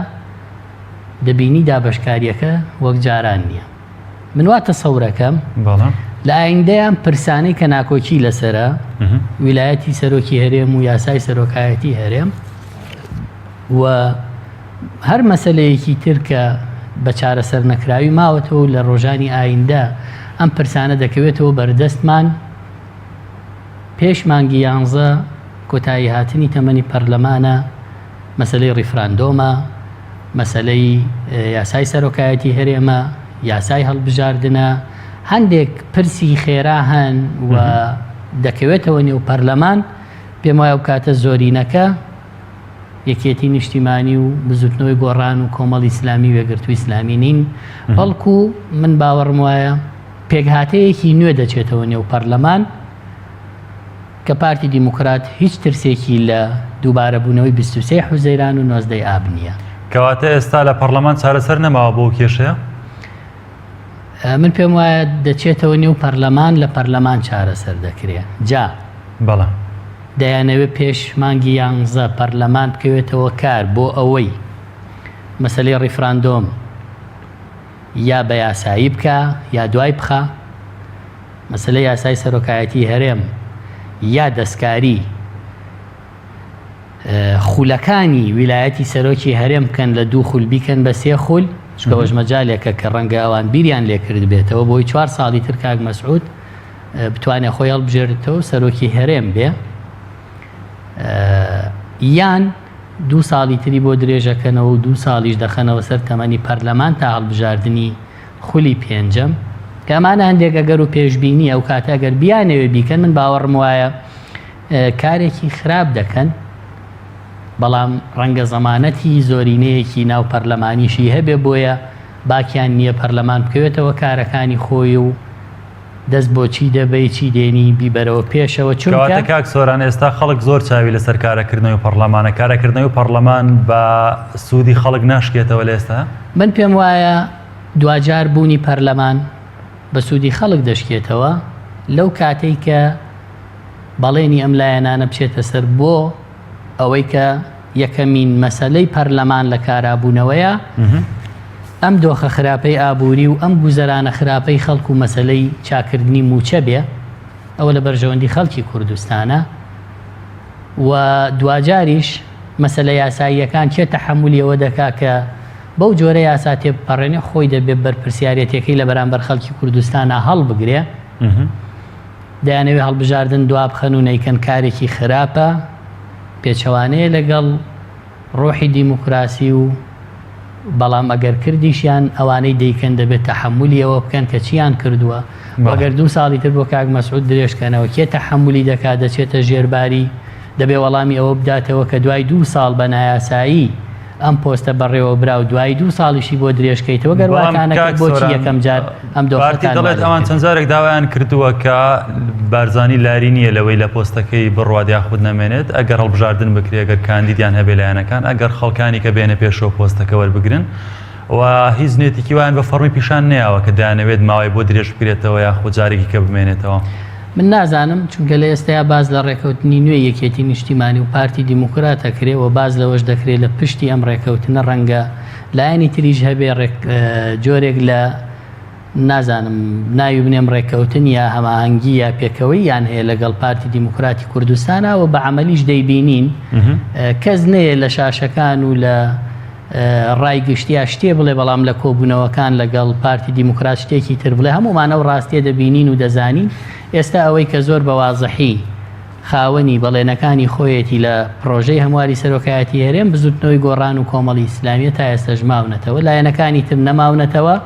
[SPEAKER 2] دەبینی دابشکاریەکە وەک جاران نییە. من وا تەسەورەکەم لە ئایندەیان پرسانەی کە ناکۆکی لەسرە ویلایەتی سەرۆکی هەرێم و یاسای سەرۆکایەتی هەرێم و هەر مەسەلەیەکی تر کە بە چارەسەر نەکراوی ماوەتەوە لە ڕۆژانی ئایندە ئەم پرسانە دەکەوێتەوە بەردەستمان پێش مانگی 11 کۆتایی هاتنی تەمەنی پەرلەمانە مەسەلەی ڕیفراندۆمە مەسەلەی یاسای سەرۆکایەتی هەرێمە یاسای هەڵبژاردنە هەندێک پرسی خێرا هەن و دەکەوێتەوە نێو پەرلەمان پێم وایە و کاتە زۆرینەکە یەکێتی نیشتیمانی و بزوتنەوەی گۆڕان و کۆمەڵی ئیسلامی وێگرتووی ئیسلامی نین بەڵکو من باوەڕم وایە پێکهاتەیەکی نوێ دەچێتەوە نێو پەرلەمان کە پارتی دیموکرات هیچ ترسێکی لە دووبارەبوونەوەی 23 حوزەیران و 19 ئاب نییە.
[SPEAKER 1] کەواتە ئێستا لە پەرلەمان چارەسەر نەماوە بۆ کێشەیە؟
[SPEAKER 2] من پێم وایە دەچێتەوە نێو پەرلەمان لە پەرلەمان چارەسەر دەکرێت. جا
[SPEAKER 1] بەڵێ
[SPEAKER 2] دەیانەوێت پێش مانگی 11 پەرلەمان بکەوێتەوە کار بۆ ئەوەی مەسەلەی ڕیفراندۆم یا بە یاسایی بکە یا دوای بخە مەسەلەی یاسای سەرۆکایەتی هەرێم یا دەستکاری خولەکانی ویلایەتی سەرۆکی هەرێم بکەن لە 2 خول بیکەن بە 3 خول چکەوەش مەجالێکە کە ڕەنگە ئەوان بیریان لێکرد بێتەوە بۆی 4 ساڵی تر کاک مەسعود بتوانێت خۆی هەڵبژێرێتەوە سەرۆکی هەرێم بێ یان 2 ساڵی تری بۆ درێژەکەنەوە و 2 ساڵیش دەخەنەوە سەر تەمەنی پەرلەمان تا هەڵبژاردننی خولی پێنجەم کە ئەمانە هەندێک ئەگەر و پێشبینی ئەو کاتە ئەگەر بیانەوێ بیکەن من باوەڕم وایە کارێکی خراپ دەکەن بەڵام ڕەنگە زەمانەتی زۆرینەیەکی ناو پەرلەمانیشی هەبێ بۆیە باکیان نییە پەرلەمان بکەوێتەوە کارەکانی خۆی و دەست بۆ چی دەبێ چی دێنی بیبەرەوە پێشەوە
[SPEAKER 1] چونکە کاک سۆران ئێستا خەڵک زۆر چاوی لەسەر کارەکردنەوەی پەرلەمانە کارەکردنەوەی پەرلەمان بە سوودی خەڵک ناشکێتەوە لە ئێستا
[SPEAKER 2] من پێم وایە دوجار بوونی پەرلەمان بە سوودی خەڵک دەشکێتەوە لەو کاتێک کە بەڵێنی ئەم لایەنانە بچێتە سەر بۆ ئەوەی کە یەکەمین مەسەلەی پەرلەمان لە کارابوونەوەیە ئەم دۆخە خراپەی ئابووری و ئەم گوزەرانە خراپەی خەڵک و مەسەلەی چاکردنی موچە بێ ئەوە لە بەرژەوەندی خەڵکی کوردستانە و دوجاریش مەسەلە یاساییەکان چێ تەحمولیەوە دەکا کە بەو جۆرە یاسا تێبپەڕێنێ خۆی دەبێت بەرپرسیارەتەکەی لە بەرامبەر خەڵکی کوردستانە هەڵبگرێ دەیانەوێت هەڵبژاردن دوا بخەن و نەیکەن کارێکی خراپە پێچەوانەیە لەگەڵ ڕۆحی دیموکراسی و بەڵام ئەگەر کردیشیان ئەوانەی دەیکەن دەبێت تەحمولیەوە بکەن کە چیان کردووە وەگەر 2 ساڵی تر بۆ کاک مەسعود درێژکەنەوە کێ تەحمولی دەکات دەچێتە ژێرباری دەبێ وەڵامی ئەوە بداتەوە کە دوای 2 ساڵ بە نایاسایی ئەم پۆستە بەڕێوە برا و دوای 2 ساڵیشی بۆ درێژکەیتەوە گەرواتانەکە بۆچی یەکەم جار ئەم
[SPEAKER 1] پارتی دەڵێت ئەوان چەند جارێک داوایان کردووە کە بارزانی لاری نییە لەوەی لە پۆستەکەی بڕوات یاخود نەمێنێت ئەگەر هەڵبژاردن بکرێ ئەگەر کاندیدیان هەبێ لایەنەکان ئەگەر خەڵکانی کە بێنە پێشەوە پۆستەکە وەربگرن و هیچ نێتێکی وایان بە فەرمی پیشان نەیەوە کە دایانەوێت ماوەی بۆ درێژ بکرێتەوە یاخود جارێکی کە بمێنێتەوە.
[SPEAKER 2] من نازانم چونکە لە ئێستایا باز لە ڕێکەوتنی نوێ یەکێتی نیشتیمانی و پارتی دیموکرات دەکرێت و باز لەوەش دەکرێت لە پشتی ئەم ڕێکەوتنە ڕەنگە لایەنی تریژ هەبێ جۆرێک لە نازانم ناوی بنێم ڕێکەوتن یا هەماهەنگی یا پێکەوەی یان هەیە لەگەڵ پارتی دیموکراتی کوردستانە و بە عەمەلیش دەیبینین کەس نەیە لە شاشەکان و لە ڕای گشتیا شتێ بڵێ بەڵام لە کۆبوونەوەکان لەگەڵ پارتی دیموکرات شتێکی تر بڵێ هەمومانە و ڕاستیە دەبینین و دەزانین. ئێستا ئەوەی کە زۆر بەوازەحی خاوەنی بەڵێنەکانی خۆیەتی لە پرۆژەی هەمواری سەرۆکایەتی هەرێم بزوتنەوەی گۆڕان و کۆمەڵی ئیسلامیە تا ئێستاش ماونەتەوە لایەنەکانی تر نەماونەتەوە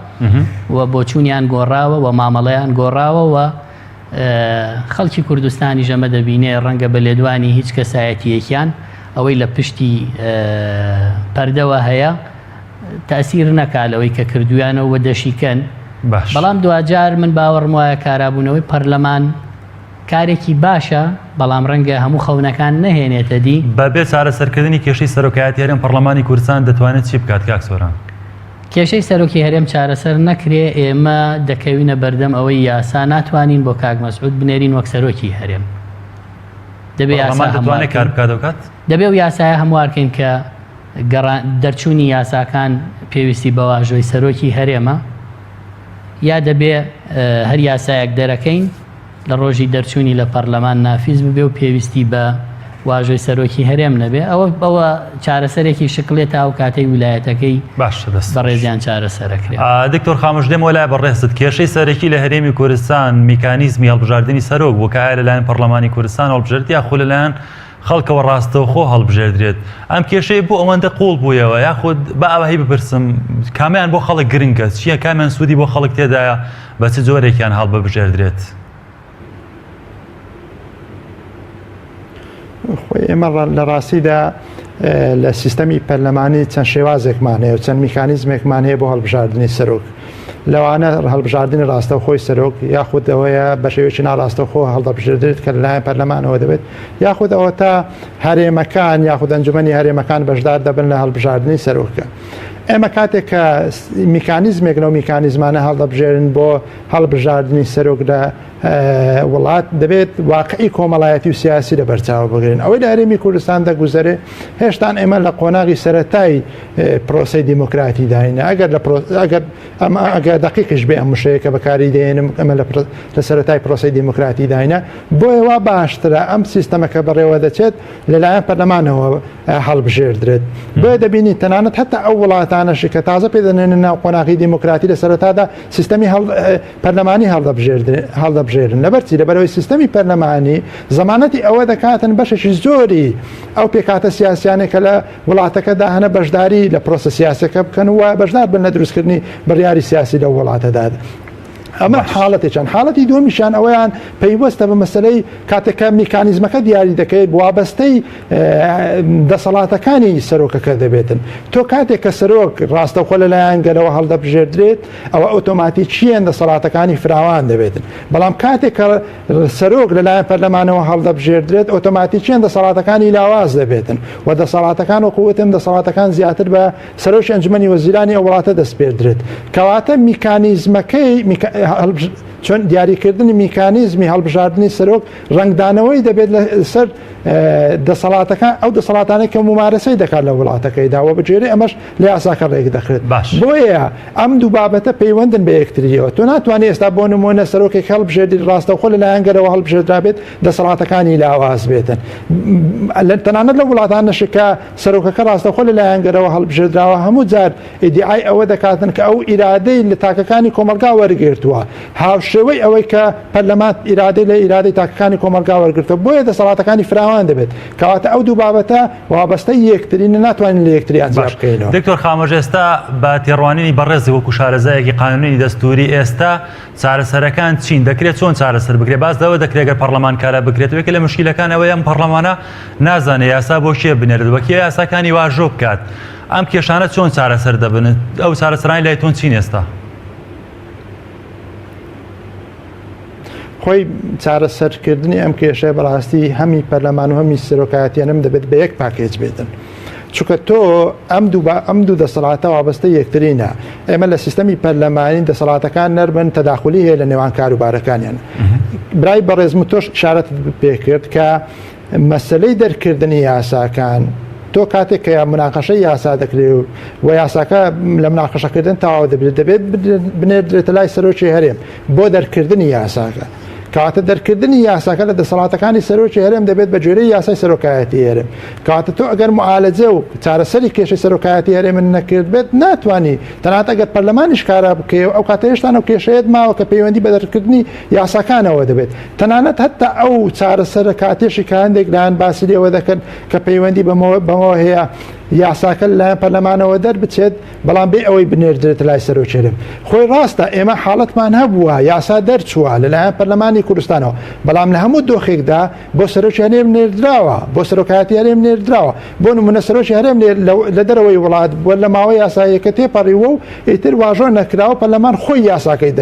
[SPEAKER 2] و بۆچوونیان گۆڕاوە و مامەڵەیان گۆڕاوە و خەڵکی کوردستانی ژەمە دەبینێ ڕەنگە بە لێدوانی هیچ کەسایەتیەکیان ئەوەی لە پشتی پەردەوە هەیە تاسیر نەکالەوەی کە کردویانەوە و دەشیکەن. بەڵام دوجار من باوەڕم وایە کارابوونەوەی پەرلەمان کارێکی باشە بەڵام ڕەنگە هەموو خەونەکان نەهێنێتە دی
[SPEAKER 1] بەبێ چارەسەرکردنی کێشەی سەرۆکایەتی هەرێم پەرلەمانی کوردستان دەتوانێت چی بکات کاک سۆران؟
[SPEAKER 2] کێشەی سەرۆکی هەرێم چارەسەر نەکرێ ئێمە دەکەوینە بەردەم ئەوەی یاسا ناتوانین بۆ کاک مەسعود بنێرین وەک سەرۆکی هەرێم. دەبێ
[SPEAKER 1] دەتوانێت کار بکاتەوەکات
[SPEAKER 2] دەبێ و یاسایە هەموارکەین کە دەرچوونی یاساکان پێویستی بە واژۆی سەرۆکی هەرێمە یا دەبێ هەر یاسایەک دەرەکەین لە ڕۆژی دەرچوونی لە پەرلەمان نافیز ببێ و پێویستی بە واژۆی سەرۆکی هەرێم نەبێ ئەوە چارەسەرێکی شکلێت تا و کاتەی ویلایەتەکەی بەڕێزیان چارەسەرەکرێت.
[SPEAKER 1] دکتۆر خامۆش دێمەوە لای بەڕێست کێشەی سەرەکی لە هەرێمی کوردستان میکانیزمی هەڵبژاردننی سەرۆک وەکایە لەلایەن پەرلەمانی کوردستان هەڵبژێردی یاخود لەلایەن خەڵکەوە ڕاستەوخۆ هەڵبژێردرێت ئەم کێشەی بۆ ئەوەندە قوڵ بوویەوە یاخود بە ئەوهی بپرسم کامیان بۆ خەڵک گرنگە چییە کامیان سوودی بۆ خەڵک تێدایە بە چ جۆرێکیان هەڵ ببژێردرێت؟
[SPEAKER 3] خۆی ئێمە لە ڕاستیدا لە سیستەمی پەرلەمانی چەند شێوازێکمان هەیە و چەند میکانیزمێکمان هەیە بۆ هەڵبژاردننی سەرۆک لەوانە هەڵبژاردننی ڕاستەوخۆی سەرۆک یاخود ئەوەیە بە شێوەیەکی ناڕاستەوخۆ هەڵدەبژێردرێت کە لەلایەن پەرلەمانەوە دەبێت یاخود ئەوە تا هەرێمەکان یاخود ئەنجومەنی هەرێمەکان بەشدار دەبن لە هەڵبژاردننی سەرۆکە. ئێمە کاتێک کە میکانیزمێک لەو میکانیزمانە هەڵدەبژێرن بۆ هەڵبژاردننی سەرۆک لە وڵات دەبێت واقعی کۆمەڵایەتی و سیاسی لە بەرچاوە بگرین. ئەوەی لە هەرێمی کوردستان دەگوزارێ هێشتان ئێمە لە قۆناغی سەرەتایی پرۆسەی دیموکراتی داینە ئەگەر دقیقش بێ ئەم مشەیە کە بەکاری دێنم ئەمە لە سەرەتای پرۆسەی دیموکراتی داینە بۆیە وا باشترە ئەم سیستەمەکە بەڕێوە دەچێت لەلایەن پەرلەمانەوە هەڵبژێردرێت. بۆیە دەبینی تەنانەت هەتا ئەو وڵاتانەشی کە تازە پێدەنێنن ناو قۆناغی دیموکراتی لە سەرەتادا سیستەمی پەرلەمانی هەڵدەبژێرن لەبەرچی لەبەرەوەی سیستەمی پەرلەمانی زەمانەتی ئەوە دەکاتن بەشێکی زۆری ئەو پێکاتە سیاسیانێک کە لە وڵاتەکەدا هەنە بەشداری لە پرۆسە سیاسەکە بکەن و بەشدار بن لە دروستکردنی بڕیاری سیاسی لە وڵاتەدا. ئەمە حاڵەتێکیان حاڵەتی دومیشان ئەویان پەیوەستە بە مەسلەی کاتێکە میکانیزمەکە دیاری دەکەیت وابەستەی دەسەڵاتەکانی سەرۆکەکە دەبێتن. تۆ کاتێک کە سەرۆک ڕاستەوخۆ لەلایەن گەرەوە هەڵدەبژێردرێت ئەوە ئۆتۆماتیکیان دەسەڵاتەکانی فراوان دەبێتن. بەڵام کاتێک کە سەرۆک لەلایەن پەرلەمانەوە هەڵدەبژێردرێت ئۆتۆماتیکیان دەسەڵاتەکانی لاواز دەبێتن و دەسەڵاتەکان و قوتم دەسەڵاتەکان زیاتر بە سەرۆکی ئەنجومەنی وەزیرانی ئەو وڵاتە دەستپێردرێت. کەواتە میکانیزمەکەی چۆن دیاریکردنی میکانیزمی هەڵبژاردننی سەرۆک ڕنگدانەوەی دەبێت لەسەر دەسەڵاتەکان ئەو دەسەڵاتانەی کە ممارەسەی دەکات لە وڵاتەکەیداوە بەجێرە ئەمەش لە یاساکە ڕێک دەخرێت. بۆیە ئەم دوو بابەتە پەیوەندن بە یەکتریەوە. تۆ ناتوانێت ئێستا بۆ نمونە سەرۆکێک هەڵبژێردی ڕاستەوخۆ لەلایەن گەرەوە هەڵبژێردرابێت دەسەڵاتەکانی لاواز بێتن. تەنانەت لە وڵاتانەشی کە سەرۆکەکە ڕاستەوخۆ لەلایەن گەرەوە هەڵبژێردراوە هەموو جار ئیدعای ئەوە دەکاتن کە ئەو ئیرادەی لە تاکەکانی کۆمەلگا وەرگرتووە هاوشێوەی ئەوەی کە پەرلەمان ئیرادەی لە ئیرادەی تاکەکانی کۆمەلگا وەرگرتووە بۆیە دەسەڵاتەکانی فراوان دەبێت. کەواتە ئەو دوو بابەتە وابەستەی یەکترینە ناتوانین لە یەکتریان جیا بکەینەوە.
[SPEAKER 1] دکتۆر خامۆژ ئێستا بە تێڕوانینی بەڕێزی وەکو شارەزایەکی قانونی دەستوری ئێستا چارەسەرەکان چین دەکرێت چۆن چارەسەر بکرێت باز لەوە دەکرێت گەر پەرلەمان کارە بکرێتەوە کە لە مشکیلەکان ئەوەیە ئەم پەرلەمانە نازانێت یاسا بۆ شێ بنێرێت وەکیە یاساکانی واژۆ بکات. ئەم کێشانە چۆن چارەسەر دەبن ئەو چارەسەرانی لای تۆن چین ئێستا؟
[SPEAKER 3] خۆی چارەسەرکردنی ئەم کێشەیە بەڕاستی هەمی پەرلەمان و هەمی سەرۆکایەتیانم دەبێت بە یەک پاکێج بێتن. چونکە تۆ ئەم دوو دەسەڵاتە وابەستە یەکترینە. ئێمە لە سیستەمی پەرلەمانی دەسەڵاتەکان نەربن تەداخلی هەیە لە نێوان کاروبارەکانیان. برای بەڕێزم تۆش شارەت پێکرد کە مەسلەی دەرکردنی یاساکان تۆ کاتێک کە مناقەشەی یاسا دەکرێت و یاساکە لە مناقەشەکردن تەواو دەبێت بنێردرێتە لای سەرۆکی هەرێم بۆ دەرکردنی یاساکە. کاتە دەرکردنی یاساکە لە دەسەڵاتەکانی سەرۆکی هەرێم دەبێت بە جێرەی یاسای سەرۆکایەتی هەرێم. کاتە تۆ ئەگەر معالەجە و چارەسەری کێشەی سەرۆکایەتی هەرێم نەکرد بێت ناتوانانی تەنانەت ئەگەر پەرلەمانیش کارا بکەی ئەو کاتە هێشتان و کێشەیەت ماوە کە پەیوەندی بە دەرکردنی یاساکانەوە دەبێت. تەنانەت هەتا ئەو چارەسەرە کاتێشی کە هەندێک لایەن باسی لێوە دەکەن کە پەیوەندی بەمەوە هەیە یاساکە لایەن پەرلەمانەوە دەربچێت بەڵام بێ ئەوەی بنێردرێت لای سەرۆکی هەرێم. خۆی ڕاستە ئێمە حاڵەتمان هەبووە یاسا دەرچووە لەلایەن پەرلەمانی کوردستانەوە بەڵام لە هەموو دۆخێکدا بۆ سەرۆکی هەرێم نێردراوە بۆ سەرۆکایەتی هەرێم نێردراوە بۆ نمونە سەرۆکی هەرێم لە دەرەوەی وڵات بۆ لە ماوەی یاساییەکە تێپەڕیوە و ئیتر واژۆ نەکراوە پەرلەمان خۆی یاساکەی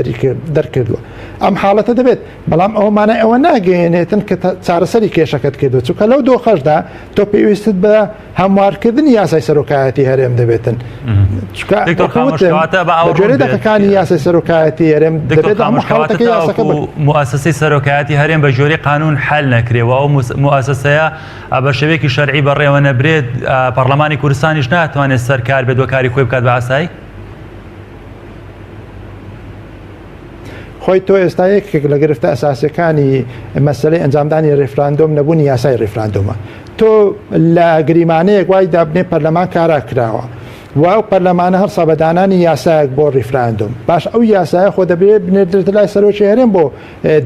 [SPEAKER 3] دەرکردووە. ئەم حاڵەتە دەبێت بەڵام ئەومانە ئەوە ناگەێنێتن کە چارەسەری کێشەکەت کردو چونکە لەو دۆخەشدا تۆ پێویستت بە هەموارکردنی یاسای سەرۆکایەتی هەرێم دەبێتن. جۆرە دەکەکانی یاسای سەرۆکایەتی هەرێم دەبێت حاڵەتەکە یاساکە
[SPEAKER 1] موسسەی سەرۆکایەتی هەرێم بە جۆری قانون حل نەکرێەوە ئەو موسسەیە بە شێوەیەکی شەرعی بەڕێوە نەبرێت پەرلەمانی کوردستانیش ناتوانێت سەرکار بێت وەکاری خۆی بکات بە ئاسایی.
[SPEAKER 3] خۆی تۆ ئێستا یەکێک لە گرفتە ئەساسیەکانی مەسلەی ئەنجامدانی ڕێفراندۆم نەبوونی یاسای ڕێفراندۆمە. تۆ لە گریمانەیەک وای دابنێ پەرلەمان کارا کراوە و ئەو پەرلەمانە هەر سەبەدانانی یاسایەک بۆ ڕیفراندۆم باش ئەو یاسایە خۆ دەبێت بنێردرێت لای سەرۆکی هەرێم بۆ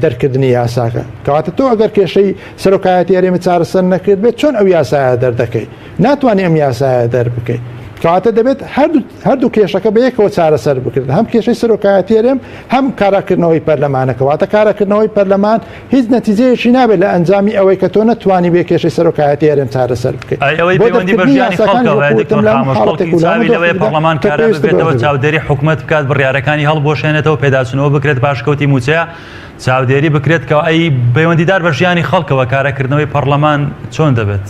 [SPEAKER 3] دەرکردنی یاساکە کەواتە تۆ ئەگەر کێشەی سەرۆکایەتی هەرێمی چارەسەر نەکرد بێت چۆن ئەو یاسایە دەردەکەی ناتوانانی ئەم یاسایە دەربکەیت. کەواتە دەبێت هەردوو کێشەکە بە یەکەوە چارەسەر بکرێت هەم کێشەی سەرۆکایەتی هەرێم هەم کاراکردنەوەی پەرلەمانەکەواتە کاراکردنەوەی پەرلەمان هیچ نەتیجەیەکی نابێت لە ئەنجامی ئەوەی کە تۆ نەتوانی بێ کێشەی سەرۆکایەتی هەرێم چارەسەر بکەیت.
[SPEAKER 1] ئەوەی پەیوەندی بە ژیانی خەڵکەوە پەرلەمان کارا بێتەوە چاودێری حکوومەت بکات بڕیارەکانی هەڵبۆشێنێتەوە پێداچنەوە بکرێت پاشکەوتی موچەیە چاودێری بکرێت کە ئەی پەیوەندیدار بە ژیانی خەڵکەوە کارەکردنەوەی پەرلەمان چۆن دەبێت؟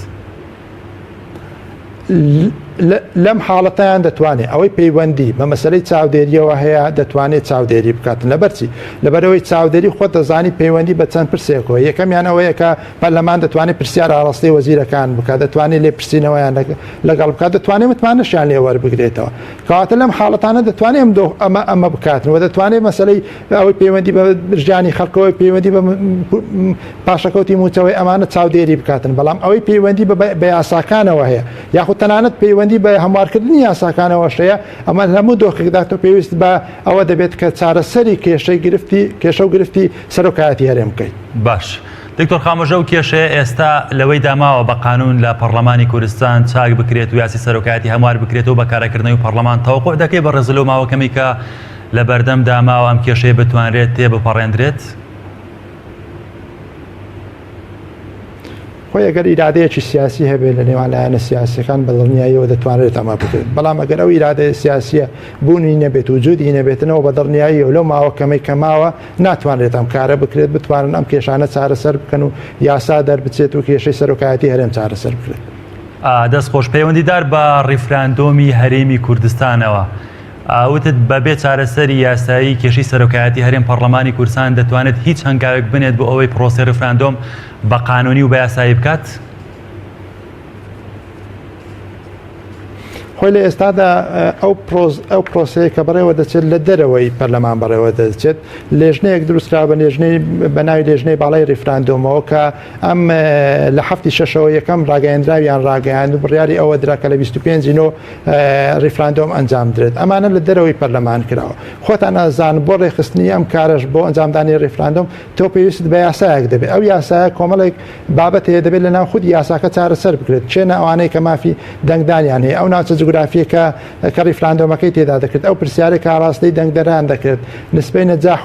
[SPEAKER 3] لەم حاڵەتیان دەتوانێت ئەوەی پەیوەندی بە مەسلەی چاودێریەوە هەیە دەتوانێت چاودێری بکاتن لەبەرچی لەبەرەوەی چاودێری خۆ دەزانی پەیوەندی بە چەند پرسێکەوە یەکەمیان ئەوەیە کە پەرلەمان دەتوانێت پرسیار ئاڕاستەی وەزیرەکان بکات دەتوانێت لێ پرسیینەوەیان لەگەڵ بکات دەتوانێت متمانەشیان لێ وەربگرێتەوە کەواتە لەم حاڵەتانە دەتوانێت ئەمە بکاتن و دەتوانێت مەسلەی ئەوەی پەیوەندی بە ژیانی خەڵکەوەی پەیوەندی بە پاشەکەوتی موچەوەی ئەمانە چاودێری بکاتن بەڵام ئەوەی پەیوەندی بە یاساکانەوە هەیە یاخود تەنانەت پەیوەندی بە هەموارکردنی یاساکانەوە شەیە ئەمە هەموو دۆخێکدا تۆ پێویست بە ئەوە دەبێت کە چارەسەری کێشە و گرفتی سەرۆکایەتی هەرێم بکەیت.
[SPEAKER 1] باش دکتۆر خامۆژە و کێشەیە ئێستا لەوەی داماوە بە قانون لە پەرلەمانی کوردستان چاک بکرێت و یاسی سەرۆکایەتی هەموار بکرێتەوە بە کارەکردنەوەی پەرلەمان تەوەقع دەکەی بە ڕێزلەوە ماوەکەمی کە لە بەردەم داماوە ئەم کێشەیە بتوانرێت تێبپەڕێنرێت؟
[SPEAKER 3] خۆی ئەگەر ئیرادەیەکی سیاسی هەبێت لە نێوان لایەنە سیاسیەکان بەدڵنیاییەوە دەتوانرێت ئەمە بکرێت بەڵام ئەگەر ئەو ئیرادەیە سیاسیە بوونی نەبێت و جودی نەبێتنەوە بەدڵنیایی و لەو ماوە کەمەی کەماوە ناتوانرێت ئەم کارە بکرێت بتوانن ئەم کێشانە چارەسەر بکەن و یاسا دەربچێت و کێشەی سەرۆکایەتی هەرێم چارەسەر بکرێت.
[SPEAKER 1] دەستخۆش پەیوەندیدار بە ڕیفراندۆمی هەرێمی کوردستانەوە ئاوتت بەبێ چارەسەری یاسایی کێشەی سەرۆکایەتی هەرێم پەرلەمانی کوردستان دەتوانێت هیچ هەنگاوێک بنێت بۆ ئەوەی پرۆسەی ڕیفراندۆم بە قانونی و بە یاسایی بکات؟
[SPEAKER 3] خۆی لە ئێستادا ئەو پرۆسەیە کە بەڕێوە دەچێت لە دەرەوەی پەرلەمان بەڕێوە دەچێت لێژنەیەک دروسترا بە بە ناوی لێژنەی باڵای ڕیفراندۆمەوە کە ئەم لە هەفتی شەشەوە یەکەم ڕاگەیاندراویان ڕاگەیاند و بڕیاری ئەوە دراکە لە 25 ڕیفراندۆم ئەنجام درێت ئەمانە لە دەرەوەی پەرلەمان کراوە خۆتان ئازان بۆ ڕێخستنی ئەم کارش بۆ ئەنجامدانی ڕیفراندۆم تۆ پێویست بە یاسایەک دەبێت ئەو یاسایە کۆمەڵێک بابەت هەیە دەبێت لە ناو خود یاساکە چارەسەر بکرێت چێنە ئەوانەی کە مافی دەنگدانیان هەیە ئەو ناوچە جوگرافیەکە کە ڕیفراندۆمەکەی تێدا دەکرێت ئەو پرسیارێک ئاڕاستەی دەنگدەران دەکرێت نسبەی نەجاح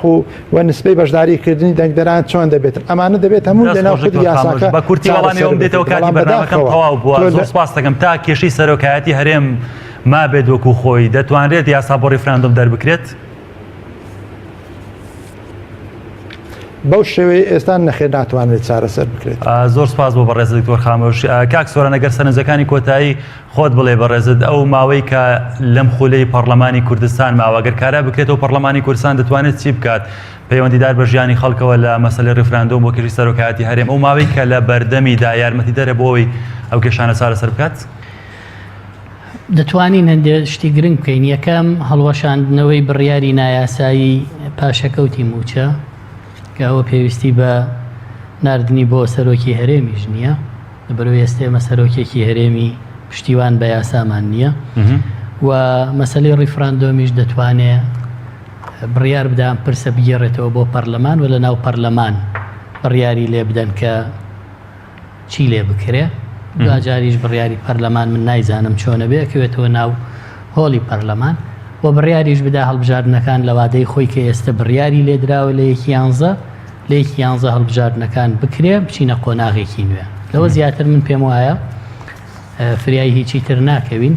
[SPEAKER 3] و نسبەی بەشداریکردنی دەنگدەران چۆن دەبێت ئەمانە دەبێت هەموو لە ناو خود یاساکە
[SPEAKER 1] بە کورتی وەڵامی ئەوم دێتەوە کاتی بەرنامەکەم تەواو بووە زۆر سپاس دەکەم تا کێشەی سەرۆکایەتی هەرێم ما بێت وەکو خۆی دەتوانرێت یاسا بۆ ڕیفراندۆم دەربکرێت؟
[SPEAKER 3] بەو شێوەیە ئێستا نەخێر ناتوانێت چارەسەر بکرێت.
[SPEAKER 1] زۆر سپاس بۆ بەڕێز دکتۆر خامۆش. کاک سۆران ئەگەر سەرنجەکانی کۆتایی خۆت بڵێ بەڕێزت ئەو ماوەی کە لەم خولەی پەرلەمانی کوردستان ماوە ئەگەر کارا بکرێتەوە پەرلەمانی کوردستان دەتوانێت چی بکات پەیوەندیدار بە ژیانی خەڵکەوە لە مەسەلەی ڕیفراندۆم بۆ کێشەی سەرۆکایەتی هەرێم ئەو ماوەی کە لە بەردەمیدا یارمەتی دەرە بۆەوەی ئەو کێشانە چارەسەر بکات؟
[SPEAKER 2] دەتوانین هەندێک شتی گرنگ بکەین. یەکەم هەڵوەشاندنەوەی بڕیاری نایاسایی پاشەکەوتی موچە کە ئەوە پێویستی بە نردنی بۆ سەرۆکی هەرێمیش نییە، لەبەرەوەی ئێستێمە سەرۆکێکی هەرێمی پشتیوان بە یاسامان نییە و مەسەلەی ڕیفراندۆمیش دەتوانێت بڕیار بدەن پرسە بگێڕێتەوە بۆ پەرلەمان و لە ناو پەرلەمان بڕیاری لێ بدەن کە چی لێ بکرێ. دوجاریش بڕیاری پەرلەمان من نایزانم چۆنە بێ ئەکەوێتەوە ناو هۆڵی پەرلەمان و بڕیاریش بدا هەڵبژاردنەکان لە وادەی خۆی کە ئێستا بڕیاری لێدراوە لە یەکی یانزە هەڵبژاردنەکان بکرێ بچینە قۆناغێکی نوێ. لەوە زیاتر من پێم وایە فریای هیچی تر ناکەوین،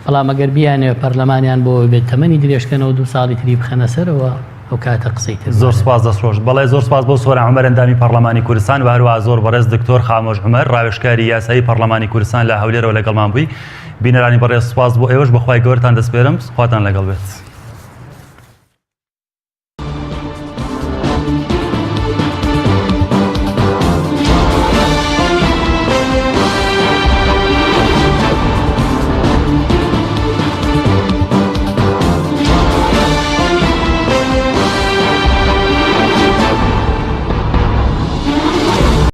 [SPEAKER 2] بەڵام ئەگەر بیانێ پەرلەمانیان بۆ بێت تەمەنی درێژکەنەوە 2 ساڵی تری بخەنە سەرەوە ئەو کاتە قسەی تر.
[SPEAKER 1] زۆر سپاس دەستڕۆژ. بەڵێ زۆر سپاس بۆ سۆران عومەر ئەندامی پەرلەمانی کوردستان و هەروەها زۆر بەڕێز دکتۆر خامۆش عومەر ڕاوێژکاری یاسایی پەرلەمانی کوردستان لە هەولێرەوە لەگەڵمان بووی. بینەرانی بەڕێز سپاس بۆ ئێوەش بەخوای گەورتان دەسپێرم، خواتان لەگەڵ بێت.